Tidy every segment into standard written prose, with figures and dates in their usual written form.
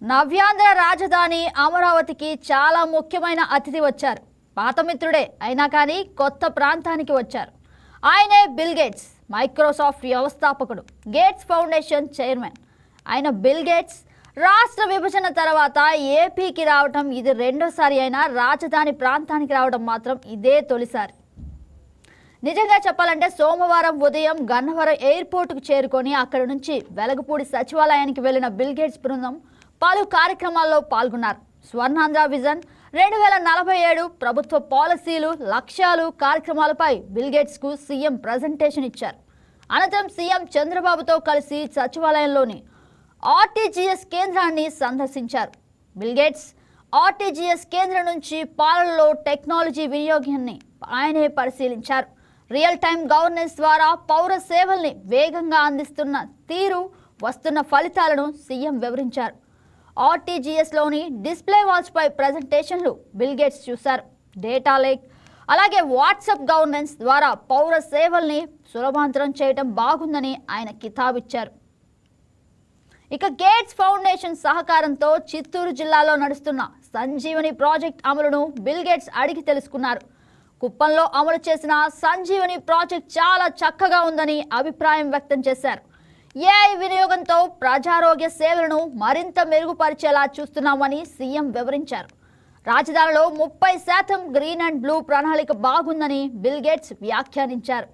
నవ్యాంధ్ర రాజధాని అమరావతికి చాలా ముఖ్యమైన అతిథి వచ్చారు. పాత మిత్రుడే అయినా కానీ కొత్త ప్రాంతానికి వచ్చారు. ఆయనే బిల్ గేట్స్, మైక్రోసాఫ్ట్ వ్యవస్థాపకుడు, గేట్స్ ఫౌండేషన్ చైర్మన్. ఆయన బిల్ గేట్స్ రాష్ట్ర విభజన తర్వాత ఏపీకి రావడం ఇది రెండోసారి. అయినా రాజధాని ప్రాంతానికి రావడం మాత్రం ఇదే తొలిసారి. నిజంగా చెప్పాలంటే సోమవారం ఉదయం గన్నవరం ఎయిర్పోర్టుకు చేరుకొని అక్కడి నుంచి వెలగపూడి సచివాలయానికి వెళ్లిన బిల్ గేట్స్ బృందం పలు కార్యక్రమాల్లో పాల్గొన్నారు. స్వర్ణాంధ్ర విజన్ 2047 ప్రభుత్వ పాలసీలు, లక్ష్యాలు, కార్యక్రమాలపై బిల్ గేట్స్ కు సీఎం ప్రజెంటేషన్ ఇచ్చారు. అనంతరం సీఎం చంద్రబాబుతో కలిసి సచివాలయంలోని ఆర్టీజీఎస్ కేంద్రాన్ని సందర్శించారు. బిల్ గేట్స్ ఆర్టీజీఎస్ కేంద్రం నుంచి పాలనలో టెక్నాలజీ వినియోగాన్ని ఆయనే పరిశీలించారు. రియల్ టైమ్ గవర్నెన్స్ ద్వారా పౌర సేవల్ని వేగంగా అందిస్తున్న తీరు, వస్తున్న ఫలితాలను సీఎం వివరించారు. ఆర్టీజీఎస్లోని డిస్ప్లే వాల్స్ పై ప్రజెంటేషన్లు బిల్ గేట్స్ చూశారు. డేటా లేక్, అలాగే వాట్సాప్ గవర్నెన్స్ ద్వారా పౌర సేవల్ని సులభాంతరం చేయడం బాగుందని ఆయన కితాబిచ్చారు. ఇక గేట్స్ ఫౌండేషన్ సహకారంతో చిత్తూరు జిల్లాలో నడుస్తున్న సంజీవని ప్రాజెక్ట్ అమలును బిల్ గేట్స్ అడిగి తెలుసుకున్నారు. కుప్పంలో అమలు చేసిన సంజీవని ప్రాజెక్ట్ చాలా చక్కగా ఉందని అభిప్రాయం వ్యక్తం చేశారు. ఏఐ వినియోగంతో ప్రజారోగ్య సేవలను మరింత మెరుగుపరిచేలా చూస్తున్నామని సీఎం వివరించారు. రాజధానిలో 30% గ్రీన్ అండ్ బ్లూ ప్రణాళిక బాగుందని బిల్ గేట్స్ వ్యాఖ్యానించారు.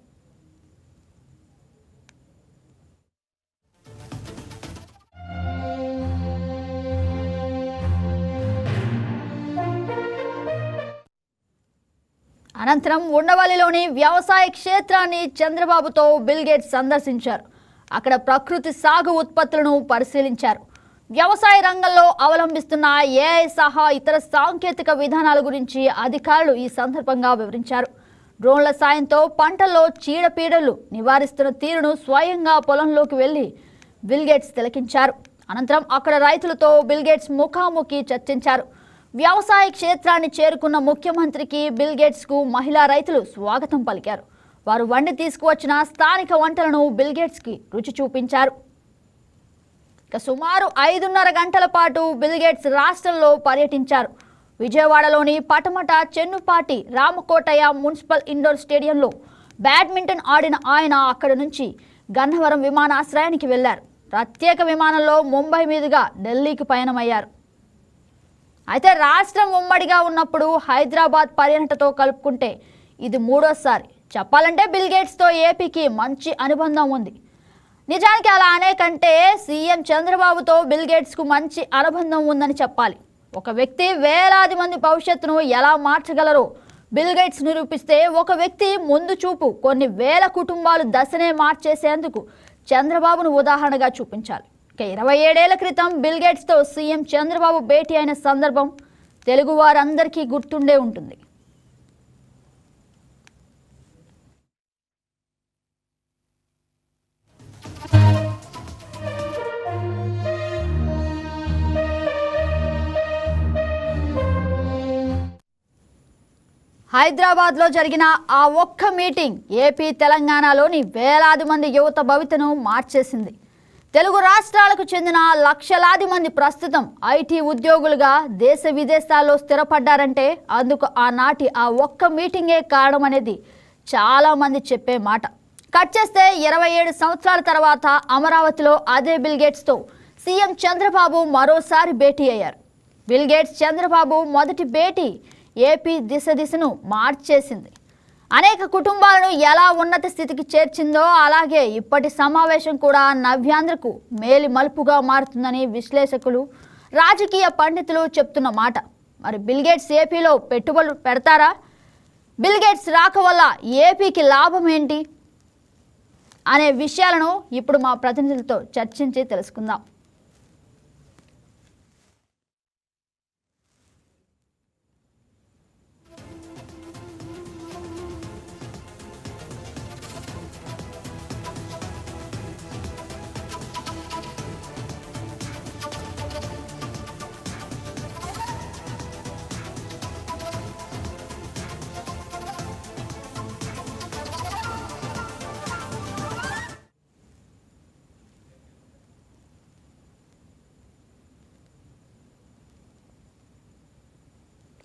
అనంతరం ఉండవల్లిలోని వ్యవసాయ క్షేత్రాన్ని చంద్రబాబుతో బిల్ గేట్స్ సందర్శించారు. అక్కడ ప్రకృతి సాగు ఉత్పత్తులను పరిశీలించారు. వ్యవసాయ రంగంలో అవలంబిస్తున్న ఏఐ సహా ఇతర సాంకేతిక విధానాల గురించి అధికారులు ఈ సందర్భంగా వివరించారు. డ్రోన్ల సాయంతో పంటల్లో చీడపీడలు నివారిస్తున్న తీరును స్వయంగా పొలంలోకి వెళ్లి బిల్ గేట్స్ తిలకించారు. అనంతరం అక్కడ రైతులతో బిల్ గేట్స్ ముఖాముఖి చర్చించారు. వ్యవసాయ క్షేత్రాన్ని చేరుకున్న ముఖ్యమంత్రికి బిల్ గేట్స్ కు మహిళా రైతులు స్వాగతం పలికారు. వారు వండి తీసుకువచ్చిన స్థానిక వంటలను బిల్ గేట్స్ కి రుచి చూపించారు. ఇక సుమారు 5:30 గంటల పాటు బిల్ గేట్స్ రాష్ట్రంలో పర్యటించారు. విజయవాడలోని పటమట చెన్నుపాటి రామకోటయ్య మున్సిపల్ ఇండోర్ స్టేడియంలో బ్యాడ్మింటన్ ఆడిన ఆయన అక్కడి నుంచి గన్నవరం విమానాశ్రయానికి వెళ్లారు. ప్రత్యేక విమానంలో ముంబై మీదుగా ఢిల్లీకి పయనమయ్యారు. అయితే రాష్ట్రం ఉమ్మడిగా ఉన్నప్పుడు హైదరాబాద్ పర్యటనతో కలుపుకుంటే ఇది మూడోసారి. చెప్పాలంటే బిల్ గేట్స్తో ఏపీకి మంచి అనుబంధం ఉంది. నిజానికి అలా అనేకంటే సీఎం చంద్రబాబుతో బిల్ గేట్స్కు మంచి అనుబంధం ఉందని చెప్పాలి. ఒక వ్యక్తి వేలాది మంది భవిష్యత్తును ఎలా మార్చగలరో బిల్ గేట్స్ నిరూపిస్తే, ఒక వ్యక్తి ముందు చూపు కొన్ని వేల కుటుంబాలు దశనే మార్చేసేందుకు చంద్రబాబును ఉదాహరణగా చూపించాలి. ఇక 27 ఏళ్ల క్రితం బిల్ గేట్స్తో సీఎం చంద్రబాబు భేటీ అయిన సందర్భం తెలుగు వారందరికీ గుర్తుండే ఉంటుంది. హైదరాబాద్లో జరిగిన ఆ ఒక్క మీటింగ్ ఏపీ తెలంగాణలోని వేలాది మంది యువత భవితను మార్చేసింది. తెలుగు రాష్ట్రాలకు చెందిన లక్షలాది మంది ప్రస్తుతం ఐటీ ఉద్యోగులుగా దేశ విదేశాల్లో స్థిరపడ్డారంటే అందుకు ఆనాటి ఆ ఒక్క మీటింగే కారణం అనేది చాలా మంది చెప్పే మాట. కట్ చేస్తే 27 సంవత్సరాల తర్వాత అమరావతిలో అదే బిల్ గేట్స్తో సీఎం చంద్రబాబు మరోసారి భేటీ అయ్యారు. బిల్ గేట్స్ చంద్రబాబు మొదటి భేటీ ఏపీ దిశను మార్చేసింది. అనేక కుటుంబాలను ఎలా ఉన్నత స్థితికి చేర్చిందో అలాగే ఇప్పటి సమావేశం కూడా నవ్యాంధ్రకు మేలి మలుపుగా మారుతుందని విశ్లేషకులు, రాజకీయ పండితులు చెప్తున్న మాట. మరి బిల్ గేట్స్ ఏపీలో పెట్టుబడులు పెడతారా? బిల్ గేట్స్ రాక వల్ల ఏపీకి లాభం ఏంటి అనే విషయాలను ఇప్పుడు మా ప్రతినిధులతో చర్చించి తెలుసుకుందాం.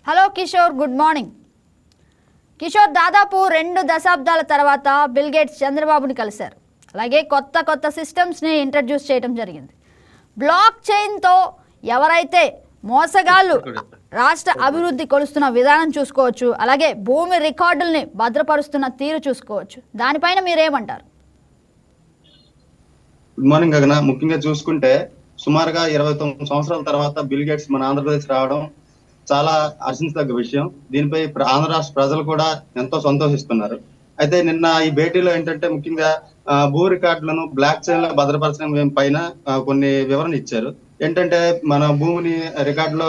Hello Kishore, good morning. Kishore, దాదాపు 2 దశాబ్దాల తర్వాత బిల్ గేట్స్ చంద్రబాబుని కలిశారు. అలాగే కొత్త సిస్టమ్స్ని ఇంట్రడ్యూస్ చేయడం జరిగింది. బ్లాక్ చైన్తో ఎవరైతే మోసగాళ్ళు రాష్ట్ర అభివృద్ధి కొలుస్తున్న విధానం చూసుకోవచ్చు, అలాగే భూమి రికార్డుల్ని భద్రపరుస్తున్న తీరు చూసుకోవచ్చు. దానిపైన మీరేమంటారు? గుడ్ మార్నింగ్ గగన. ముఖ్యంగా చూసుకుంటే సుమారుగా 29 సంవత్సరాల తర్వాత బిల్ గేట్స్ మన ఆంధ్రప్రదేశ్ రావడం చాలా హర్షించదగ్గ విషయం. దీనిపై ఆంధ్ర రాష్ట్ర ప్రజలు కూడా ఎంతో సంతోషిస్తున్నారు. అయితే నిన్న ఈ భేటీలో ఏంటంటే ముఖ్యంగా భూ రికార్డులను బ్లాక్ చైన్ లో భద్రపరచడం పైన కొన్ని వివరణ ఇచ్చారు. ఏంటంటే మన భూమిని రికార్డులో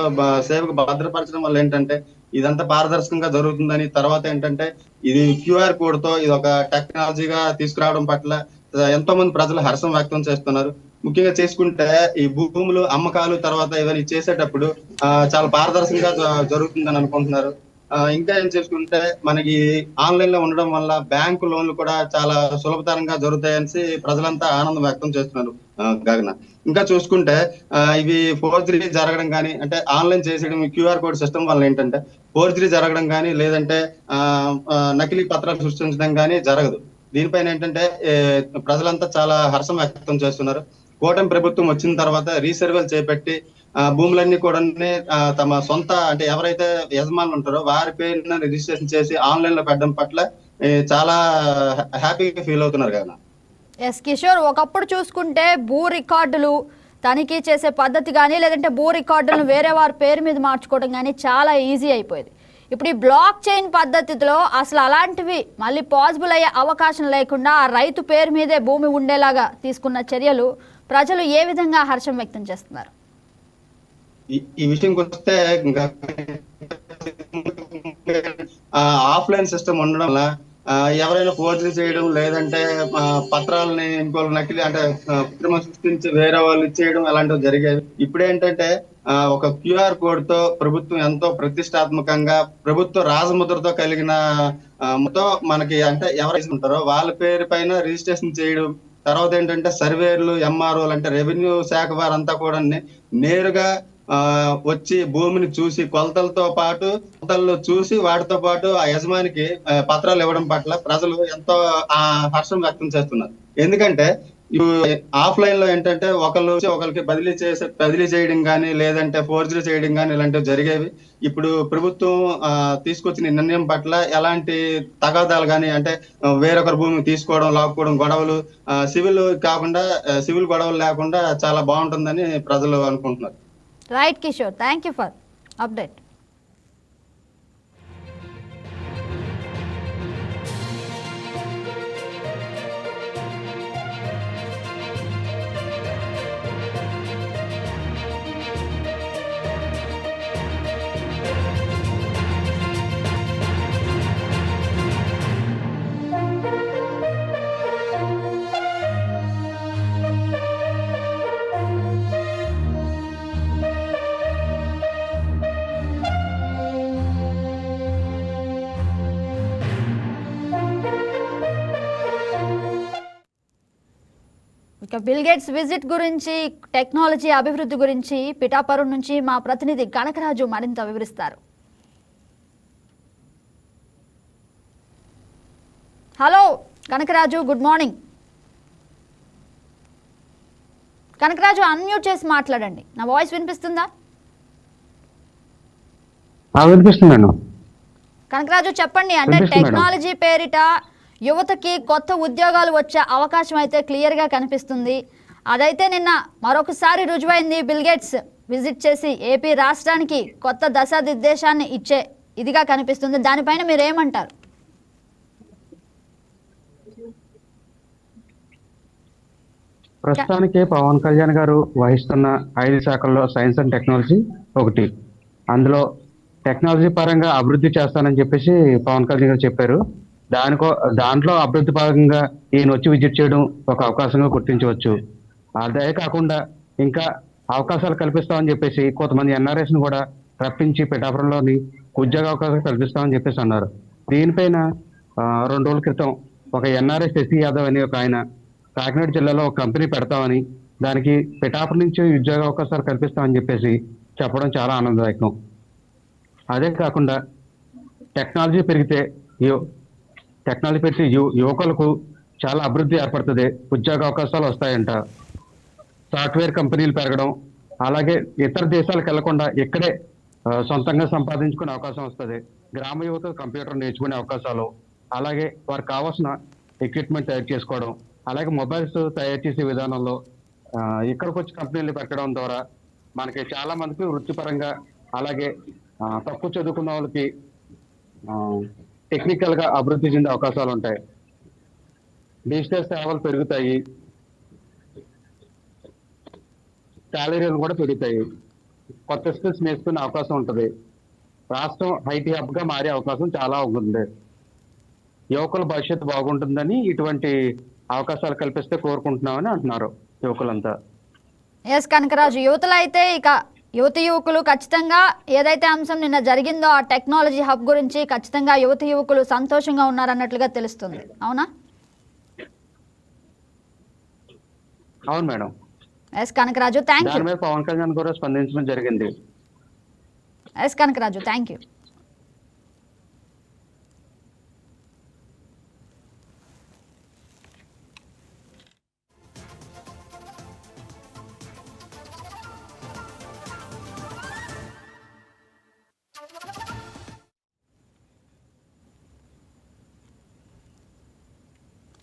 సేవకు భద్రపరచడం వల్ల ఏంటంటే ఇదంతా పారదర్శకంగా జరుగుతుందని, తర్వాత ఏంటంటే ఇది క్యూఆర్ కోడ్ తో ఇది ఒక టెక్నాలజీగా తీసుకురావడం పట్ల ఎంతో మంది ప్రజలు హర్షం వ్యక్తం చేస్తున్నారు. ముఖ్యంగా చేసుకుంటే ఈ భూములు అమ్మకాలు తర్వాత ఇవన్నీ చేసేటప్పుడు చాలా పారదర్శకంగా జరుగుతుందని అనుకుంటున్నారు. ఇంకా ఏం చేసుకుంటే మనకి ఆన్లైన్ లో ఉండడం వల్ల బ్యాంకు లోన్లు కూడా చాలా సులభతరంగా జరుగుతాయని ప్రజలంతా ఆనందం వ్యక్తం చేస్తున్నారు గగన. ఇంకా చూసుకుంటే ఇవి ఫోర్జరీ జరగడం కానీ, అంటే ఆన్లైన్ చేసేయడం క్యూఆర్ కోడ్ సిస్టమ్ వల్ల ఏంటంటే ఫోర్జరీ జరగడం కానీ లేదంటే నకిలీ పత్రాలు సృష్టించడం కానీ జరగదు. దీనిపైన ఏంటంటే ప్రజలంతా చాలా హర్షం వ్యక్తం చేస్తున్నారు. కూటమి ప్రభుత్వం వచ్చిన తర్వాత రీసర్వేలు చేపట్టి భూములన్నీ కూడా తమ సొంత, అంటే ఎవరైతే యజమానులు ఉంటారో వారి పేరున రిజిస్ట్రేషన్ చేసి ఆన్లైన్ లో పెట్టడం పట్ల చాలా హ్యాపీగా ఫీల్ అవుతున్నారు కదా. ఎస్ కిషోర్, ఒకప్పుడు చూసుకుంటే భూ రికార్డులు తనిఖీ చేసే పద్ధతి కానీ లేదంటే భూ రికార్డులను వేరే వారి పేరు మీద మార్చుకోవడం కానీ చాలా ఈజీ అయిపోయేది. ఇప్పుడు ఈ బ్లాక్ చైన్ పద్ధతిలో అసలు అలాంటివి మళ్ళీ పాసిబుల్ అయ్యే అవకాశం లేకుండా ఆ రైతు పేరు మీదే భూమి ఉండేలాగా తీసుకున్న చర్యలు ప్రజలు ఏ విధంగా హర్షం వ్యక్తం చేస్తున్నారు? ఈ విషయంకి వస్తే ఆఫ్లైన్ సిస్టమ్ ఉండడం వల్ల ఎవరైనా ఫోర్జరీ చేయడం లేదంటే పత్రాలని ఇంకోళ్ళు నకిలీ అంటే కృత్రిమ సృష్టించి వేరే వాళ్ళు ఇచ్చేయడం అలాంటివి జరిగేవి. ఇప్పుడేంటంటే ఒక క్యూఆర్ కోడ్ తో ప్రభుత్వం ఎంతో ప్రతిష్టాత్మకంగా ప్రభుత్వ రాజముద్రతో కలిగిన మనకి అంటే ఎవరైతే ఉంటారో వాళ్ళ పేరు పైన రిజిస్ట్రేషన్ చేయడం, తర్వాత ఏంటంటే సర్వేర్లు ఎంఆర్ఓలు అంటే రెవెన్యూ శాఖ వారంతా కూడా నేరుగా వచ్చి భూమిని చూసి కొలతలతో పాటు చూసి వాటితో పాటు ఆ యజమానికి పత్రాలు ఇవ్వడం పట్ల ప్రజలు ఎంతో హర్షం వ్యక్తం చేస్తున్నారు. ఎందుకంటే ఆఫ్లైన్ లో ఏంటంటే ఒకరికి బదిలీ చేయడం కానీ లేదంటే ఫోర్జరీ చేయడం కానీ ఇలాంటివి జరిగేవి. ఇప్పుడు ప్రభుత్వం తీసుకొచ్చిన నిర్ణయం పట్ల ఎలాంటి తగాదాలు కానీ, అంటే వేరొకరి భూమిని తీసుకోవడం లాక్కోవడం గొడవలు సివిల్ గొడవలు లేకుండా చాలా బాగుంటుందని ప్రజలు అనుకుంటున్నారు. Right Kishore, thank you for update. ఇక బిల్ గేట్స్ విజిట్ గురించి, టెక్నాలజీ అభివృద్ధి గురించి పిఠాపురం నుంచి మా ప్రతినిధి కనకరాజు మరింత వివరిస్తారు. Hello Kanakaraju, good morning. Kanakaraju, unmute చేసి మాట్లాడండి. నా వాయిస్ వినిపిస్తుందా? వినిపిస్తున్నాను. కనకరాజు చెప్పండి, అంటే టెక్నాలజీ పేరిట యువతకి కొత్త ఉద్యోగాలు వచ్చే అవకాశం అయితే క్లియర్గా కనిపిస్తుంది. అదైతే నిన్న మరొకసారి రుజువైంది. బిల్ గేట్స్ విజిట్ చేసి ఏపీ రాష్ట్రానికి కొత్త దశాదిర్దేశాన్ని ఇచ్చే ఇదిగా కనిపిస్తుంది. దానిపైన మీరు ఏమంటారు? ప్రస్తుతానికి పవన్ కళ్యాణ్ గారు వహిస్తున్న 5 శాఖల్లో సైన్స్ అండ్ టెక్నాలజీ ఒకటి. అందులో టెక్నాలజీ పరంగా అభివృద్ధి చేస్తానని చెప్పేసి పవన్ కళ్యాణ్ గారు చెప్పారు. దాంట్లో అభివృద్ధి భాగంగా ఈయన వచ్చి విజిట్ చేయడం ఒక అవకాశంగా గుర్తించవచ్చు. అదే కాకుండా ఇంకా అవకాశాలు కల్పిస్తామని చెప్పేసి కొంతమంది ఎన్ఆర్ఎస్ ని కూడా రప్పించి పిఠాపురంలోని ఉద్యోగ అవకాశాలు కల్పిస్తామని చెప్పేసి అన్నారు. దీనిపైన 2 రోజుల క్రితం ఒక ఎన్ఆర్ఎస్ శశి యాదవ్ అనే ఒక ఆయన కాకినాడ జిల్లాలో ఒక కంపెనీ పెడతామని, దానికి పిఠాపురం నుంచి ఉద్యోగ అవకాశాలు కల్పిస్తామని చెప్పేసి చెప్పడం చాలా ఆనందదాయకం. అదే కాకుండా టెక్నాలజీ పెరిగితే యు- టెక్నాలజీ పెరిగితే యువకులకు చాలా అభివృద్ధి ఏర్పడుతుంది, ఉద్యోగ అవకాశాలు వస్తాయంట. సాఫ్ట్వేర్ కంపెనీలు పెరగడం, అలాగే ఇతర దేశాలకు వెళ్లకుండా ఇక్కడే సొంతంగా సంపాదించుకునే అవకాశం వస్తుంది. గ్రామ యువత కంప్యూటర్ నేర్చుకునే అవకాశాలు, అలాగే వారికి కావాల్సిన ఎక్విప్మెంట్ తయారు చేసుకోవడం, అలాగే మొబైల్స్ తయారు చేసే విధానంలో ఇక్కడికి వచ్చి కంపెనీలు పెట్టడం ద్వారా మనకి చాలా మందికి వృత్తిపరంగా, అలాగే తక్కువ చదువుకున్న వాళ్ళకి టెక్నికల్ గా అభివృద్ధి చెందే అవకాశాలు ఉంటాయి. డిజిటల్ సేవలు పెరుగుతాయి, శాలరీలు కూడా పెరుగుతాయి, కొత్త స్కిల్స్ నేర్చుకునే అవకాశం ఉంటుంది. రాష్ట్రం ఐటీ హబ్ గా మారే అవకాశం చాలా ఉంది. యువకుల భవిష్యత్తు బాగుంటుందని ఇటువంటి అవకాశాలు కల్పిస్తే కోరుకుంటున్నామని అంటున్నారు యువకులంతా. ఎస్ కనకరాజు, యువతలు అయితే ఇక యువకులు ఖచ్చితంగా ఏదైతే అంశం నిన్న జరిగిందో ఆ టెక్నాలజీ హబ్ గురించి ఖచ్చితంగా యువకులు సంతోషంగా ఉన్నారన్నట్లుగా తెలుస్తుంది, అవునా? అవును madam. Yes Kanakaraju, thank you. దాని మీద పవన్ కళ్యాణ్ కూడా స్పందించడం జరిగింది. Yes Kanakaraju, thank you.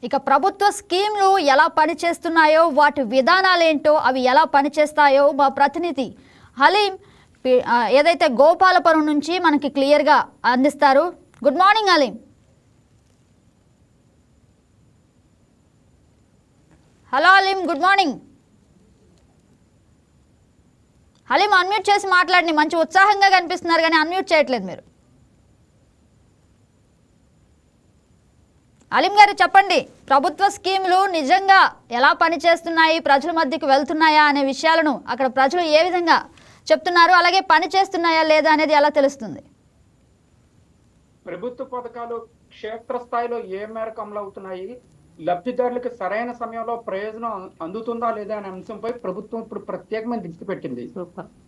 ఇక ప్రభుత్వ స్కీమ్లు ఎలా పనిచేస్తున్నాయో, వాటి విధానాలేంటో, అవి ఎలా పనిచేస్తాయో మా ప్రతినిధి హలీం ఏదైతే గోపాలపురం నుంచి మనకి క్లియర్గా అందిస్తారు. Good morning haleem. Hello haleem, good morning. Haleem unmute చేసి మాట్లాడండి, మంచి ఉత్సాహంగా కనిపిస్తున్నారు కానీ అన్మ్యూట్ చేయట్లేదు మీరు. అలీం గారు చెప్పండి, ప్రభుత్వ స్కీములు నిజంగా ఎలా పనిచేస్తున్నాయి, ప్రజల మధ్యకు వెళ్తున్నాయా అనే విషయాలను అక్కడ ప్రజలు ఏ విధంగా చెప్తున్నారు, అలాగే పనిచేస్తున్నాయా లేదా అనేది ఎలా తెలుస్తుంది? ప్రభుత్వ పథకాలు క్షేత్రస్థాయిలో ఏ మేరకు అమలు అవుతున్నాయి, లబ్ధిదారులకు సరైన సమయంలో ప్రయోజనం అందుతుందా లేదా అనే అంశంపై ప్రభుత్వం ఇప్పుడు ప్రత్యేకమైన దృష్టి పెట్టింది.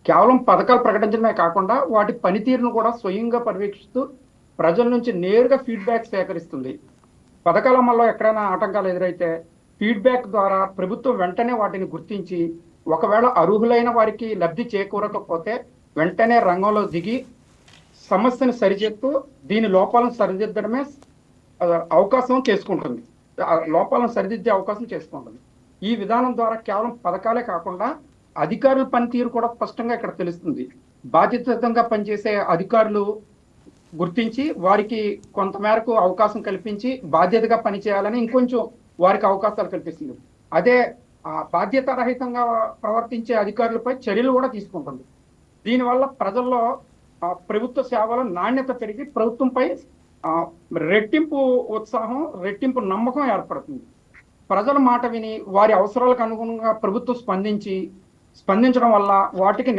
కేవలం పథకాలు ప్రకటించడమే కాకుండా వాటి పనితీరును కూడా స్వయంగా పర్యవేక్షిస్తూ ప్రజల నుంచి నేరుగా ఫీడ్బ్యాక్ సేకరిస్తుంది. పథకాల అమల్లో ఎక్కడైనా ఆటంకాలు ఎదురైతే ఫీడ్బ్యాక్ ద్వారా ప్రభుత్వం వెంటనే వాటిని గుర్తించి ఒకవేళ అర్హులైన వారికి లబ్ధి చేకూరకపోతే వెంటనే రంగంలో దిగి సమస్యను సరిచేస్తూ దీని లోపాలను సరిదిద్దడమే అవకాశం చేసుకుంటుంది, లోపాలను సరిదిద్దే అవకాశం చేసుకుంటుంది. ఈ విధానం ద్వారా కేవలం పథకాలే కాకుండా అధికారుల పనితీరు కూడా స్పష్టంగా ఇక్కడ తెలుస్తుంది. బాధ్యతాయుతంగా పనిచేసే అధికారులు గుర్తించి వారికి కొంతమేరకు అవకాశం కల్పించి బాధ్యతగా పనిచేయాలని ఇంకొంచెం వారికి అవకాశాలు కల్పిస్తుంది. అదే బాధ్యతారహితంగా ప్రవర్తించే అధికారులపై చర్యలు కూడా తీసుకుంటుంది. దీనివల్ల ప్రజల్లో ప్రభుత్వ సేవల నాణ్యత పెరిగి ప్రభుత్వంపై రెట్టింపు ఉత్సాహం, రెట్టింపు నమ్మకం ఏర్పడుతుంది. ప్రజల మాట విని వారి అవసరాలకు అనుగుణంగా ప్రభుత్వం స్పందించడం వల్ల వాటికి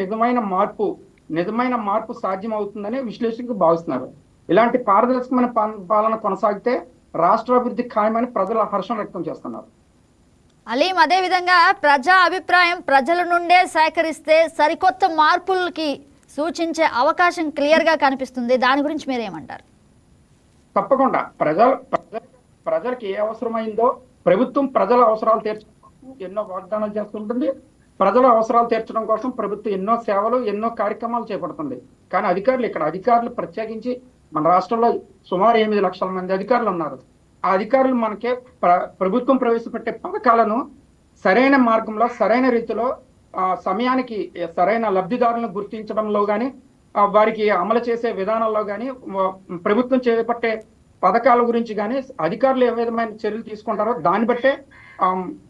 నిజమైన మార్పు సాధ్యమవుతుందని విశ్లేషకులు భావిస్తున్నారు. ఇలాంటి పారదర్శకమైన పాలన కొనసాగితే రాష్ట్రాభివృద్ధి ఖాయమని ప్రజలు హర్షం వ్యక్తం చేస్తున్నారు. అలీం, అదేవిధంగా ప్రజా అభిప్రాయం ప్రజల నుండే సేకరిస్తే సరికొత్త మార్పులకి సూచించే అవకాశం క్లియర్గా కనిపిస్తుంది. దాని గురించి మీరేమంటారు? తప్పకుండా ప్రజలకు ఏ అవసరమైందో ప్రభుత్వం ప్రజల అవసరాలు తీర్చడం ఎన్నో వాగ్దానాలు చేస్తుంటుంది. ప్రజల అవసరాలు తీర్చడం కోసం ప్రభుత్వం ఎన్నో సేవలు, ఎన్నో కార్యక్రమాలు చేపడుతుంది. కానీ అధికారులు ప్రత్యేకించి మన రాష్ట్రంలో సుమారు 8 లక్షల మంది అధికారులు ఉన్నారు. ఆ అధికారులు మనకే ప్రభుత్వం ప్రవేశపెట్టే పథకాలను సరైన మార్గంలో, సరైన రీతిలో, సమయానికి సరైన లబ్ధిదారులను గుర్తించడంలో కానీ, వారికి అమలు చేసే విధానంలో కానీ, ప్రభుత్వం చేపట్టే పథకాల గురించి కానీ అధికారులు ఏ విధమైన చర్యలు తీసుకుంటారో దాన్ని బట్టే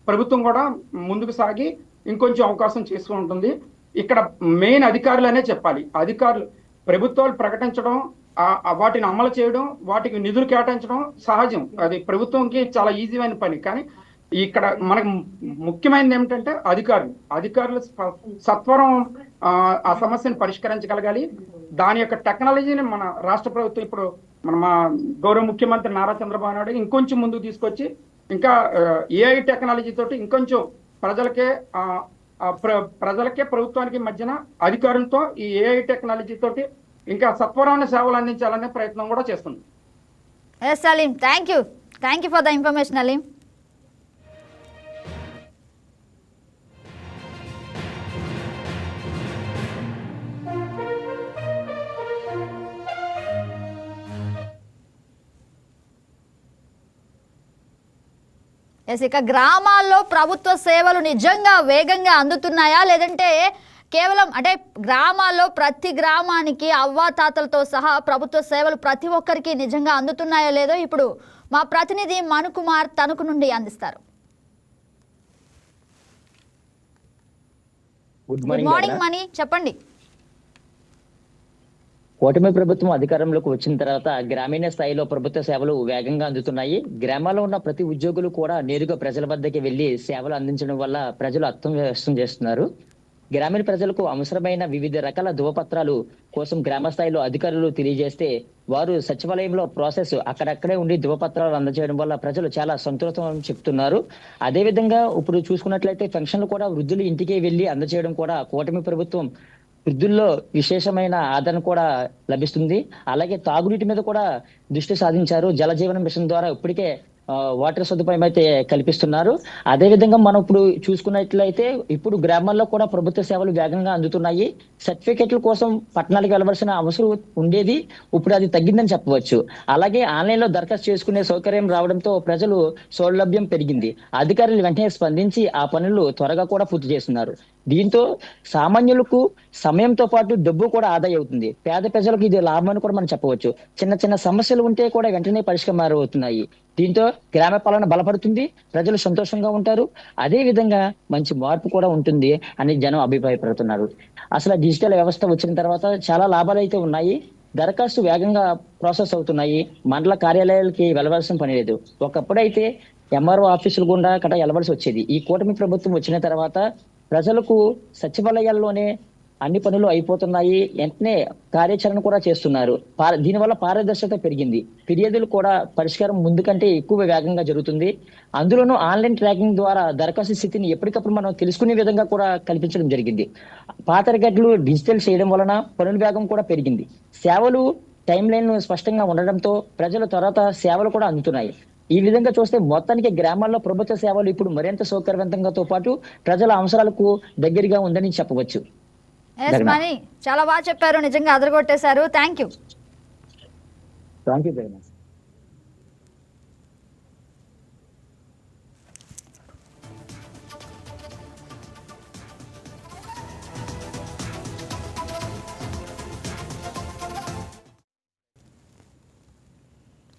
ప్రభుత్వం కూడా ముందుకు సాగి ఇంకొంచెం అవకాశం చేస్తూ ఉంటుంది. ఇక్కడ మెయిన్ అధికారులనే చెప్పాలి. అధికారులు ప్రభుత్వాలు ప్రకటించడం, వాటిని అమలు చేయడం, వాటికి నిధులు కేటాయించడం సహజం, అది ప్రభుత్వంకి చాలా ఈజీ అయిన పని. కానీ ఇక్కడ మనకు ముఖ్యమైనది ఏమిటంటే అధికారులు సత్వరం ఆ సమస్యను పరిష్కరించగలగాలి. దాని యొక్క టెక్నాలజీని మన రాష్ట్ర ప్రభుత్వం ఇప్పుడు మా గౌరవ ముఖ్యమంత్రి నారా చంద్రబాబు నాయుడు ఇంకొంచెం ముందుకు తీసుకొచ్చి ఇంకా ఏఐ టెక్నాలజీ తోటి ఇంకొంచెం ప్రజలకే ప్రభుత్వానికి మధ్యన అధికారులతో ఈ ఏఐ టెక్నాలజీ తోటి ఇంకా సత్వరమైన సేవలు అందించాలనే ప్రయత్నం కూడా చేస్తుంది. Yes Salim, thank you for the information Aleem. Yes, ఇక గ్రామాల్లో ప్రభుత్వ సేవలు నిజంగా వేగంగా అందుతున్నాయా, లేదంటే కేవలం అంటే గ్రామాల్లో ప్రతి గ్రామానికి అవ్వాతాతలతో సహా ప్రభుత్వ సేవలు ప్రతి ఒక్కరికి నిజంగా అందుతున్నాయో లేదో ఇప్పుడు మా ప్రతినిధి మనుకుమార్ తణుకు నుండి అందిస్తారు. గుడ్ మార్నింగ్ మణి, చెప్పండి. కూటమి ప్రభుత్వం అధికారంలోకి వచ్చిన తర్వాత గ్రామీణ స్థాయిలో ప్రభుత్వ సేవలు వేగంగా అందుతున్నాయి. గ్రామాల్లో ఉన్న ప్రతి ఉద్యోగులు కూడా నేరుగా ప్రజల వద్దకి వెళ్లి సేవలు అందించడం వల్ల ప్రజలు అర్థం వ్యక్తం చేస్తున్నారు. గ్రామీణ ప్రజలకు అవసరమైన వివిధ రకాల ధృవపత్రాలు కోసం గ్రామ స్థాయిలో అధికారులు తెలియజేస్తే వారు సచివాలయంలో ప్రాసెస్ అక్కడక్కడే ఉండి ధృవపత్రాలు అందజేయడం వల్ల ప్రజలు చాలా సంతోషం చెప్తున్నారు. అదేవిధంగా ఇప్పుడు చూసుకున్నట్లయితే పెన్షన్లు కూడా వృద్ధులు ఇంటికే వెళ్లి అందజేయడం కూడా కూటమి ప్రభుత్వం వృద్ధుల్లో విశేషమైన ఆదరణ కూడా లభిస్తుంది. అలాగే తాగునీటి మీద కూడా దృష్టి సాధించారు. జలజీవన మిషన్ ద్వారా ఇప్పటికే వాటర్ సదుపాయం అయితే కల్పిస్తున్నారు. అదేవిధంగా మనం ఇప్పుడు చూసుకున్నట్లయితే ఇప్పుడు గ్రామాల్లో కూడా ప్రభుత్వ సేవలు వేగంగా అందుతున్నాయి. సర్టిఫికెట్ల కోసం పట్టణాలకు వెళ్ళవలసిన అవసరం ఉండేది, ఇప్పుడు అది తగ్గిందని చెప్పవచ్చు. అలాగే ఆన్లైన్ లో దరఖాస్తు చేసుకునే సౌకర్యం రావడంతో ప్రజలు సౌలభ్యం పెరిగింది. అధికారులు వెంటనే స్పందించి ఆ పనులు త్వరగా కూడా పూర్తి చేస్తున్నారు. దీంతో సామాన్యులకు సమయంతో పాటు డబ్బు కూడా ఆదా అవుతుంది. పేద ప్రజలకు ఇది లాభం అని కూడా మనం చెప్పవచ్చు. చిన్న చిన్న సమస్యలు ఉంటే కూడా వెంటనే పరిష్కారం అవుతున్నాయి. దీంతో గ్రామ పాలన బలపడుతుంది, ప్రజలు సంతోషంగా ఉంటారు. అదే విధంగా మంచి మార్పు కూడా ఉంటుంది అని జనం అభిప్రాయపడుతున్నారు. అసలు డిజిటల్ వ్యవస్థ వచ్చిన తర్వాత చాలా లాభాలు అయితే ఉన్నాయి. దరఖాస్తు వేగంగా ప్రాసెస్ అవుతున్నాయి. మండల కార్యాలయాలకి వెళ్ళవలసిన పని లేదు. ఒకప్పుడైతే ఎంఆర్ఓ ఆఫీసులు గుండా కట వెళ్ళవలసి వచ్చేది. ఈ కూటమి ప్రభుత్వం వచ్చిన తర్వాత ప్రజలకు సచివాలయాల్లోనే అన్ని పనులు అయిపోతున్నాయి. వెంటనే కార్యాచరణ కూడా చేస్తున్నారు. దీనివల్ల పారదర్శకత పెరిగింది. ఫిర్యాదులు కూడా పరిష్కారం ముందు కంటే ఎక్కువ వేగంగా జరుగుతుంది. అందులోనూ ఆన్లైన్ ట్రాకింగ్ ద్వారా దరఖాస్తు స్థితిని ఎప్పటికప్పుడు మనం తెలుసుకునే విధంగా కూడా కల్పించడం జరిగింది. పాత రికార్డులు డిజిటల్ చేయడం వలన పనుల వేగం కూడా పెరిగింది. సేవలు టైం లైన్ స్పష్టంగా ఉండడంతో ప్రజల తర్వాత సేవలు కూడా అందుతున్నాయి. ఈ విధంగా చూస్తే మొత్తానికి గ్రామాల్లో ప్రభుత్వ సేవలు ఇప్పుడు మరింత సౌకర్యవంతంగాతో పాటు ప్రజల అవసరాలకు దగ్గరగా ఉందని చెప్పవచ్చు. చాలా బాగా చెప్పారు, నిజంగా అదరగొట్టేశారు. Thank you very much.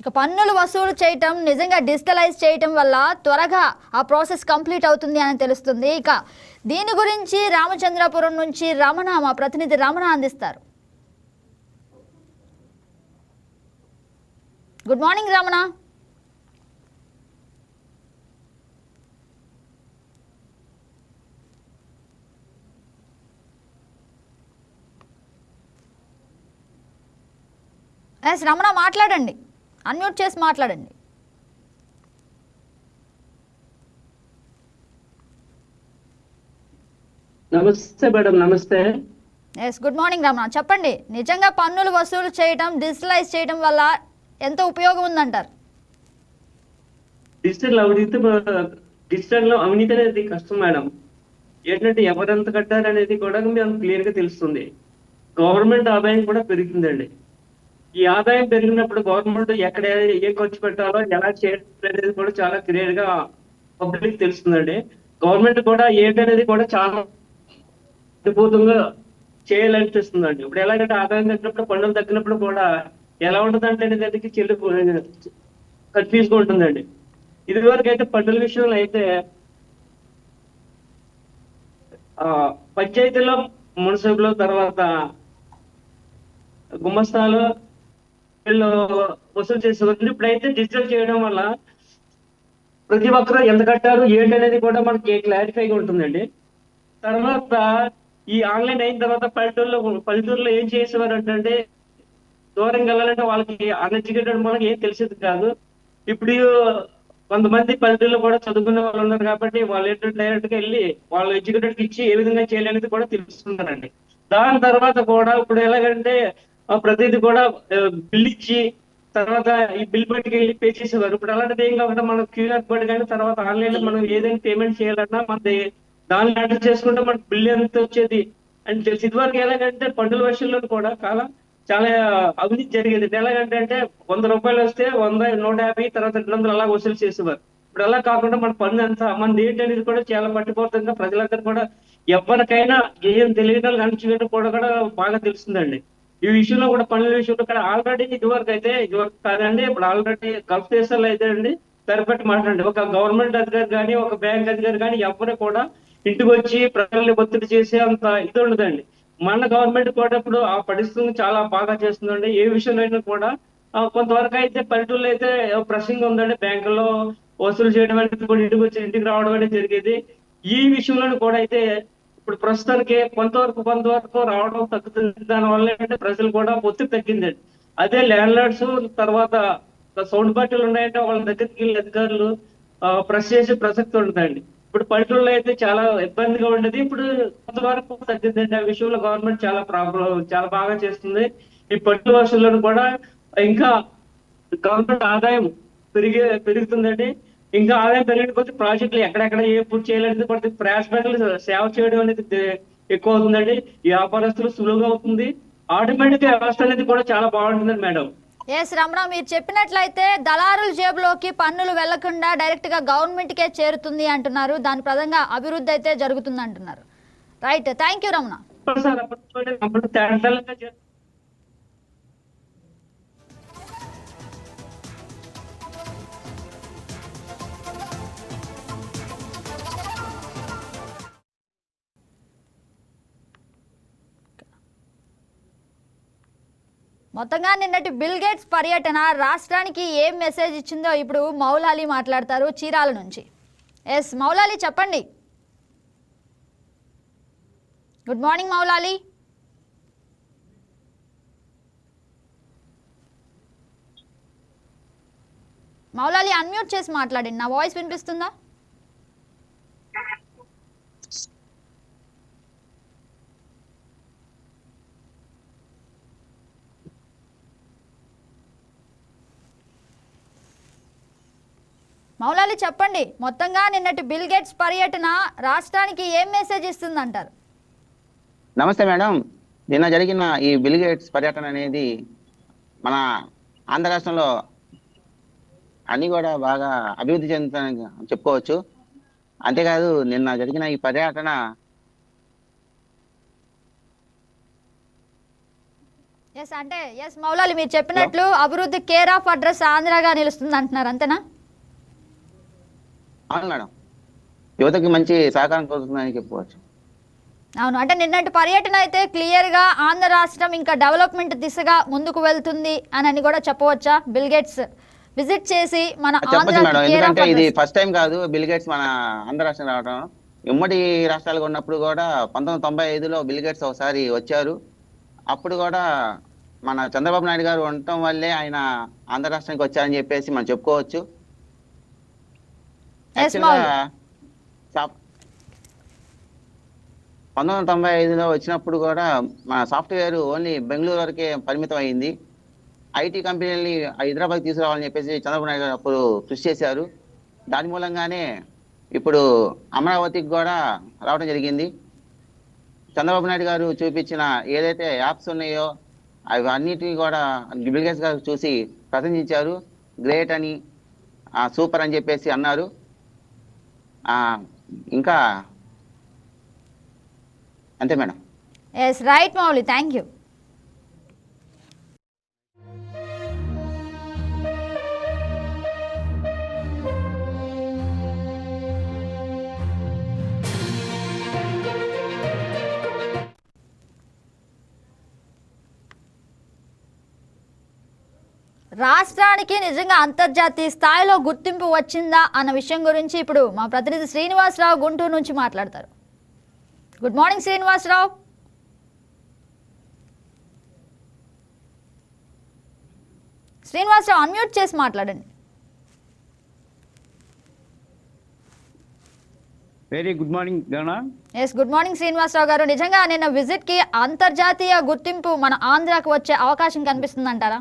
ఇక పన్నులు వసూలు చేయటం నిజంగా డిజిటలైజ్ చేయటం వల్ల త్వరగా ఆ ప్రాసెస్ కంప్లీట్ అవుతుంది అని తెలుస్తుంది. ఇక దీని గురించి రామచంద్రపురం నుంచి రమణ, మా ప్రతినిధి రమణ అందిస్తారు. Good morning Ramana. Yes Ramana, మాట్లాడండి, అన్మ్యూట్ చేసి మాట్లాడండి. నమస్తే మేడం. నమస్తే. ఎస్, గుడ్ మార్నింగ్ రమణ, చెప్పండి. నిజంగా పన్నులు వసూలు చేయడం, డిజిటలైజ్ చేయడం వల్ల ఎంత ఉపయోగం ఉందంటారు? డిజిటల్ లో అవినీతి అనేది కష్టం మేడం. ఏంటంటే ఎవరెంత కట్టారు అనేది కూడా మేము క్లియర్ గా తెలుస్తుంది. గవర్నమెంట్ ఆదాయం కూడా పెరుగుతుందండి. ఈ ఆదాయం పెరిగినప్పుడు గవర్నమెంట్ ఎక్కడ ఏ ఖర్చు పెట్టాలో ఎలా చేయాలి అనేది కూడా చాలా క్లియర్ గా పబ్లిక్ తెలుస్తుందండి. గవర్నమెంట్ కూడా ఏంటనేది కూడా చాలా అద్భుతంగా చేయాలనిపిస్తుందండి. ఇప్పుడు ఎలాగంటే ఆదాయం తగ్గినప్పుడు, పన్నులు తగ్గినప్పుడు కూడా ఎలా ఉంటుందంటే దానికి కన్ఫ్యూజ్ గా ఉంటుందండి. ఇది వరకు అయితే పన్నుల విషయంలో అయితే పంచాయతీలో, మున్సిపల్, తర్వాత గుమస్తాలు వీళ్ళు వసూలు చేసేవారు. ఇప్పుడైతే డిజిటల్ చేయడం వల్ల ప్రతి ఒక్కరు ఎంత కట్టారు ఏంటనేది కూడా మనకి క్లారిఫైగా ఉంటుందండి. తర్వాత ఈ ఆన్లైన్ అయిన తర్వాత పల్లెటూరులో ఏం చేసేవారు అంటే దూరంగా వెళ్ళాలంటే వాళ్ళకి అన్ఎడ్యుకేటెడ్ వాళ్ళకి ఏం తెలిసేది కాదు. ఇప్పుడు కొంతమంది పల్లెటూరులో కూడా చదువుకునే వాళ్ళు ఉన్నారు కాబట్టి వాళ్ళు ఏంటంటే డైరెక్ట్ గా వెళ్ళి వాళ్ళు ఎడ్యుకేటెడ్ ఇచ్చి ఏ విధంగా చేయాలి అనేది కూడా తెలుస్తున్నారండి. దాని తర్వాత కూడా ఇప్పుడు ఎలాగంటే ప్రతిదీ కూడా బిల్ ఇచ్చి తర్వాత ఈ బిల్ బయటికి వెళ్ళి పే చేసేవారు. ఇప్పుడు అలాంటిది ఏం కాకుండా మనం క్యూఆర్ కోడ్ కానీ తర్వాత ఆన్లైన్ లో మనం ఏదైనా పేమెంట్ చేయాలన్నా దానిలో ఎంటర్ చేసుకుంటే మనకు బిల్ ఎంత వచ్చేది అని తెలిసి. ఇదివరకు ఎలాగంటే పండుగ విషయంలో కూడా చాలా అవినీతి జరిగేది. ఎలాగంటే 100 రూపాయలు వస్తే 100, 150, తర్వాత 200 అలా వసూలు చేసేవారు. ఇప్పుడు అలా కాకుండా మన పన్ను ఎంత మనది ఏంటి అనేది కూడా చాలా పట్టిపోతుందిగా ప్రజలందరూ కూడా ఎవరికైనా ఏం తెలియని అణచివేయడం కూడా బాగా తెలుస్తుందండి. ఈ విషయంలో కూడా పనుల విషయంలో కూడా ఆల్రెడీ ఇదివరకు కాదండి, ఇప్పుడు ఆల్రెడీ గల్ఫ్ దేశాల్లో అయితే అండి సరిపెట్టి మాట్లాడండి, ఒక గవర్నమెంట్ అధికారి కానీ ఒక బ్యాంక్ అధికారి కానీ ఎవరు కూడా ఇంటికి వచ్చి ప్రజల్ని ఒత్తిడి చేసే అంత ఇది ఉండదండి. మన గవర్నమెంట్ కూడా ఇప్పుడు ఆ పరిస్థితిని చాలా బాగా చేస్తుందండి. ఏ విషయంలో అయినా కూడా కొంతవరకు అయితే పల్లెటూరులో అయితే ప్రెసింగ్ ఉందండి. బ్యాంకుల్లో వసూలు చేయడం అనేది కూడా ఇంటికి రావడం అనేది జరిగేది. ఈ విషయంలో కూడా అయితే ఇప్పుడు ప్రస్తుతానికి కొంతవరకు రావడం తగ్గుతుంది. దానివల్ల ఏంటంటే ప్రజలు కూడా ఒత్తిడి తగ్గిందండి. అదే ల్యాండ్ లార్డ్స్ తర్వాత సౌండ్ పార్టీలు ఉన్నాయంటే వాళ్ళ దగ్గరికి వెళ్ళి అధికారులు ప్రెస్ చేసే ప్రసక్తి ఉంటుందండి. ఇప్పుడు పల్లెటూరులో అయితే చాలా ఇబ్బందిగా ఉండేది, ఇప్పుడు కొంతవరకు తగ్గిందండి. ఆ విషయంలో గవర్నమెంట్ చాలా బాగా చేస్తుంది. ఈ పట్టు వర్షాలను కూడా ఇంకా గవర్నమెంట్ ఆదాయం పెరుగుతుందండి. ఇంకా ఆదాయం పెరిగిన కొద్ది ప్రాజెక్టులు ఎక్కడెక్కడ ఏ పూర్తి చేయాలనేది కొద్ది ప్రయాసపడలు సేవ చేయడం అనేది ఎక్కువ అవుతుందండి. ఈ వ్యాపారస్తులు సులువుగా అవుతుంది. ఆటోమేటిక్ వ్యవస్థ అనేది కూడా చాలా బాగుంటుందండి మేడం. ఎస్ రమణ, మీరు చెప్పినట్లయితే దళారుల జేబులోకి పన్నులు వెళ్లకుండా డైరెక్ట్ గా గవర్నమెంట్ కే చేరుతుంది అంటున్నారు. దాని ప్రదంగా అభివృద్ధి అయితే జరుగుతుంది అంటున్నారు. Right, thank you Ramana. మొత్తంగా నిన్నటి బిల్ గేట్స్ పర్యటన రాష్ట్రానికి ఏం మెసేజ్ ఇచ్చిందో ఇప్పుడు మౌలాలి మాట్లాడతారు చీరాల నుంచి. ఎస్ మౌలాలి, చెప్పండి. Good morning Moula Ali. Moula Ali unmute చేసి మాట్లాడండి. నా వాయిస్ వినిపిస్తుందా? మౌలాలి చెప్పండి, మొత్తంగా నిన్నటి బిల్ గేట్స్ పర్యటన రాష్ట్రానికి ఏం మెసేజ్ ఇస్తుంది అంటారు? నమస్తే మేడం. నిన్న జరిగిన ఈ బిల్ గేట్స్ పర్యటన అనేది మన ఆంధ్ర రాష్ట్రంలో అన్ని కూడా బాగా అభివృద్ధి చెందుతాయని చెప్పుకోవచ్చు. అంతేకాదు నిన్న జరిగిన ఈ పర్యటన ఎస్ మౌలాలి, మీరు చెప్పినట్లు అభివృద్ధి కేర్ ఆఫ్ అడ్రస్ ఆంధ్రగా నిలుస్తుంది అంటున్నారు, అంతేనా? అవును మేడం, యువతకి మంచి సహకారం కలుగుతుందని చెప్పుకోవచ్చు. అవును, అంటే నిన్నటి పర్యటన అయితే క్లియర్ గా ఆంధ్ర రాష్ట్రం ఇంకా డెవలప్మెంట్ దిశగా ముందుకు వెళ్తుంది అని కూడా చెప్పవచ్చా? బిల్ గేట్స్ విజిట్ చేసి మన చెప్పచ్చు మేడం, ఎందుకంటే ఇది ఫస్ట్ టైం కాదు బిల్ గేట్స్ మన ఆంధ్ర రాష్ట్రం రావడం. ఉమ్మడి రాష్ట్రాలుగా ఉన్నప్పుడు కూడా 1995లో బిల్ గేట్స్ ఒకసారి వచ్చారు. అప్పుడు కూడా మన చంద్రబాబు నాయుడు గారు ఉండటం వల్లే ఆయన ఆంధ్ర రాష్ట్రానికి వచ్చారని చెప్పేసి మనం చెప్పుకోవచ్చు. 1995లో వచ్చినప్పుడు కూడా మన సాఫ్ట్వేర్ ఓన్లీ బెంగళూరు వరకే పరిమితం అయింది. ఐటీ కంపెనీలని హైదరాబాద్ తీసుకురావాలని చెప్పేసి చంద్రబాబు నాయుడు గారు అప్పుడు కృషి చేశారు. దాని మూలంగానే ఇప్పుడు అమరావతికి కూడా రావడం జరిగింది. చంద్రబాబు నాయుడు గారు చూపించిన ఏదైతే యాప్స్ ఉన్నాయో అవి అన్నిటినీ కూడా బిల్ గేట్స్ గారు చూసి ప్రశంసించారు. గ్రేట్ అని, సూపర్ అని చెప్పేసి అన్నారు. ఇంకా అంతే madam. Yes right Mouli, thank you. రాష్ట్రానికి నిజంగా అంతర్జాతీయ స్థాయిలో గుర్తింపు వచ్చిందా అన్న విషయం గురించి ఇప్పుడు మా ప్రతినిధి శ్రీనివాసరావు గుంటూరు నుంచి మాట్లాడతారు. Good morning Srinivasarao. Srinivasarao unmute చేసి మాట్లాడండి. Very good morning Gana. Yes, good morning Srinivasarao garu. నిజంగా నిన్న విజిట్కి అంతర్జాతీయ గుర్తింపు మన ఆంధ్రాకు వచ్చే అవకాశం కనిపిస్తుందంటారా?